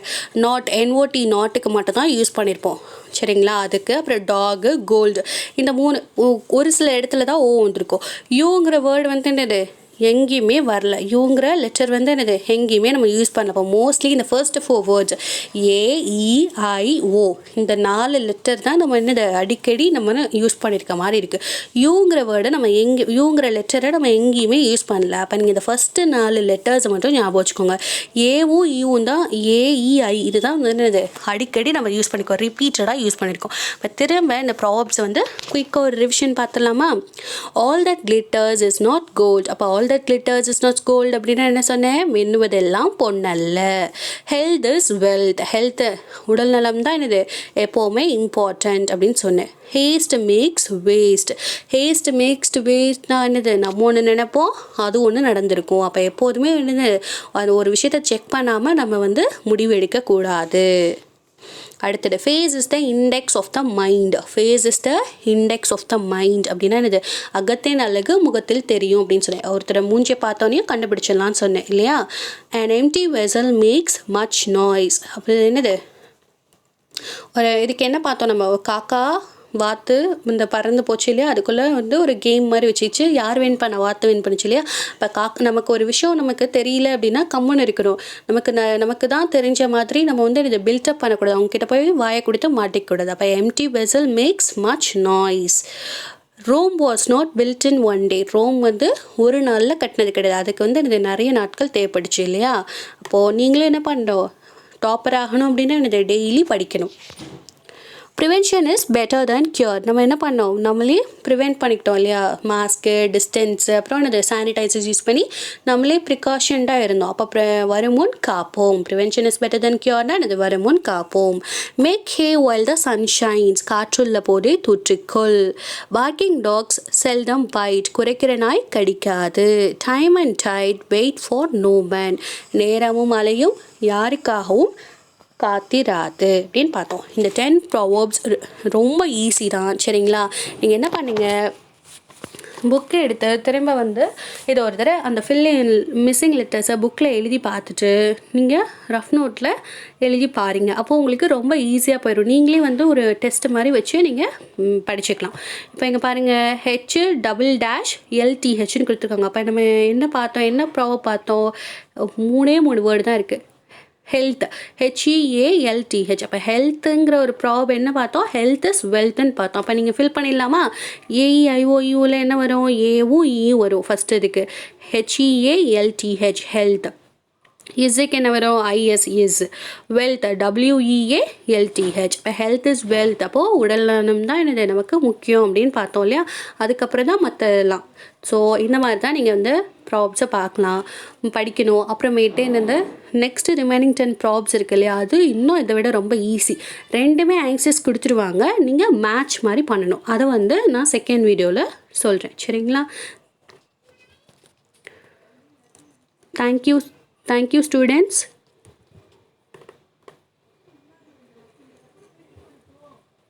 NOT நாட்டுக்கு மட்டும் தான் யூஸ் பண்ணியிருப்போம் சரிங்களா? அதுக்கு அப்புறம் டாகு கோல்டு இந்த 3 ஒரு சில இடத்துல தான் வந்திருக்கும். யூங்கிற வேர்டு வந்து என்னது எங்கேயுமே வரல. யூங்கிற லெட்டர் வந்து என்னது எங்கேயுமே நம்ம யூஸ் பண்ணப்போ மோஸ்ட்லி இந்த ஃபர்ஸ்ட் 4 வேர்ட்ஸ் AEIO இந்த 4 லெட்டர் தான் நம்ம என்னது அடிக்கடி நம்ம யூஸ் பண்ணியிருக்க மாதிரி இருக்குது. யூங்கிற வேர்டை நம்ம யூங்கிற லெட்டரை நம்ம எங்கேயுமே யூஸ் பண்ணல. அப்போ நீங்கள் இந்த ஃபஸ்ட்டு 4 லெட்டர்ஸை மட்டும் ஞாபகம் வச்சுக்கோங்க. ஏவும் யூவும் தான் AEI இதுதான் வந்து என்னது அடிக்கடி நம்ம யூஸ் பண்ணிக்கோம், ரிப்பீட்டடாக யூஸ் பண்ணியிருக்கோம். இப்போ திரும்ப இந்த ப்ராப்ஸ் வந்து குயிக்காக ஒரு ரிவிஷன் பார்த்துலாமா? All that glitters is not gold. அப்போ ஆல் that glitters is not gold அப்படின்னா என்ன சொன்னேன்? மின்னுவதெல்லாம் பொன்னல்ல. Health is wealth. ஹெல்த் உடல் நலம் தான் என்னது எப்போவுமே இம்பார்ட்டண்ட் அப்படின்னு சொன்னேன். Haste makes waste. Haste makes வேஸ்ட்னா என்னது நம்ம ஒன்று நினைப்போம், அது ஒன்று நடந்திருக்கும். அப்போ எப்போதுமே என்னது அது ஒரு விஷயத்தை செக் பண்ணாமல் நம்ம வந்து முடிவு எடுக்கக்கூடாது. அடுத்தது face is the index of the mind. Face is the index of the mind அப்படின்னா என்னது? அகத்தின் அழகு முகத்தில் தெரியும் அப்படின்னு சொன்னேன். ஒருத்தரை மூஞ்சியை பார்த்தோன்னே கண்டுபிடிச்சிடலான்னு சொன்னேன் இல்லையா? an empty vessel makes much noise. அப்படி என்னது? ஒரு இதுக்கு என்ன பார்த்தோம் நம்ம? காக்கா வாத்து இந்த பறந்து போச்சு இல்லையா? அதுக்குள்ளே வந்து ஒரு கேம் மாதிரி வச்சுச்சு. யார் வின் பண்ண? வாத்து வின் பண்ணிச்சு இல்லையா? இப்போ நமக்கு ஒரு விஷயம் நமக்கு தெரியல அப்படின்னா கம்முன்னு இருக்கணும். நமக்கு தான் தெரிஞ்ச மாதிரி நம்ம வந்து இதை பில்டப் பண்ணக்கூடாது. அவங்ககிட்ட போய் வாயை கொடுத்து மாட்டிக்கூடாது. அப்போ empty vessel makes much noise. Rome was not built in one day. Rome வந்து ஒரு நாளில் கட்டினது கிடையாது. அதுக்கு வந்து இது நிறைய நாட்கள் தேவைப்படுச்சு இல்லையா? அப்போது நீங்களும் என்ன பண்ணுறோம்? டாப்பர் ஆகணும் அப்படின்னா என்னது? டெய்லி படிக்கணும். Prevention is better than cure. நம்ம என்ன பண்ணோம்? நம்மளே ப்ரிவெண்ட் பண்ணிக்கிட்டோம் இல்லையா? மாஸ்க்கு, டிஸ்டன்ஸு, அப்புறம் அந்த சானிடைசர்ஸ் யூஸ் பண்ணி நம்மளே ப்ரிகாஷன்டாக இருந்தோம். அப்போ வருமுன் காப்போம். ப்ரிவென்ஷன் இஸ் பெட்டர் தேன் க்யூர்னா அது வருமுன் காப்போம். மேக் ஹே வைல் த சன்ஷைன்ஸ். காற்றுள்ள போதே தூற்றிக்கொள். Barking dogs seldom bite. குறைக்கிற நாய் கடிக்காது. Time and tide wait for no man. நேரமும் அலையும் யாருக்காகவும் காத்திராது அப்படின்னு பார்த்தோம். இந்த 10 ப்ராவர்ப்ஸ் ரொம்ப ஈஸி தான் சரிங்களா? நீங்கள் என்ன பண்ணுங்க, புக்கு எடுத்து திரும்ப வந்து இதை ஒரு தடவை அந்த மிஸ்ஸிங் லெட்டர்ஸை புக்கில் எழுதி பார்த்துட்டு நீங்கள் ரஃப் நோட்டில் எழுதி பாருங்கள். அப்போது உங்களுக்கு ரொம்ப ஈஸியாக போயிடும். நீங்களே வந்து ஒரு டெஸ்ட் மாதிரி வச்சு நீங்கள் படிச்சுக்கலாம். இப்போ இங்கே பாருங்கள், H_LTHன்னு கொடுத்துருக்காங்க. அப்போ நம்ம என்ன பார்த்தோம்? என்ன ப்ராவர்ப் பார்த்தோம்? 3 வேர்டு தான் இருக்குது. Health, HEALTH. அப்போ ஹெல்த்துங்கிற ஒரு ப்ராப் என்ன பார்த்தோம்? ஹெல்த் இஸ் வெல்த்ன்னு பார்த்தோம். அப்போ நீங்கள் ஃபில் பண்ணிடலாமா? AEIOUவில் என்ன வரும்? ஏவும் ஈயும் வரும் ஃபஸ்ட்டு இதுக்கு. HEALTH health. இஸ்க்கு என்ன வரும்? IS is. Wealth WEALTH. இப்போ ஹெல்த் இஸ் வெல்த். அப்போது உடல் நலம் தான் என்னது நமக்கு முக்கியம் அப்படின்னு பார்த்தோம் இல்லையா? அதுக்கப்புறம் தான் மற்றதெல்லாம். ஸோ இந்த மாதிரி தான் நீங்கள் வந்து ப்ராப்ஸை பார்க்கலாம், படிக்கணும். அப்புறமேட்டு இந்த நெக்ஸ்ட்டு ரிமைனிங் 10 ப்ராப்ஸ் இருக்குது இல்லையா? அது இன்னும் இதை விட ரொம்ப ஈஸி. ரெண்டுமே ஆன்சர்ஸ் கொடுத்துருவாங்க. நீங்கள் மேட்ச் மாதிரி பண்ணணும். அதை வந்து நான் செகண்ட் வீடியோவில் சொல்கிறேன் சரிங்களா? Thank you students.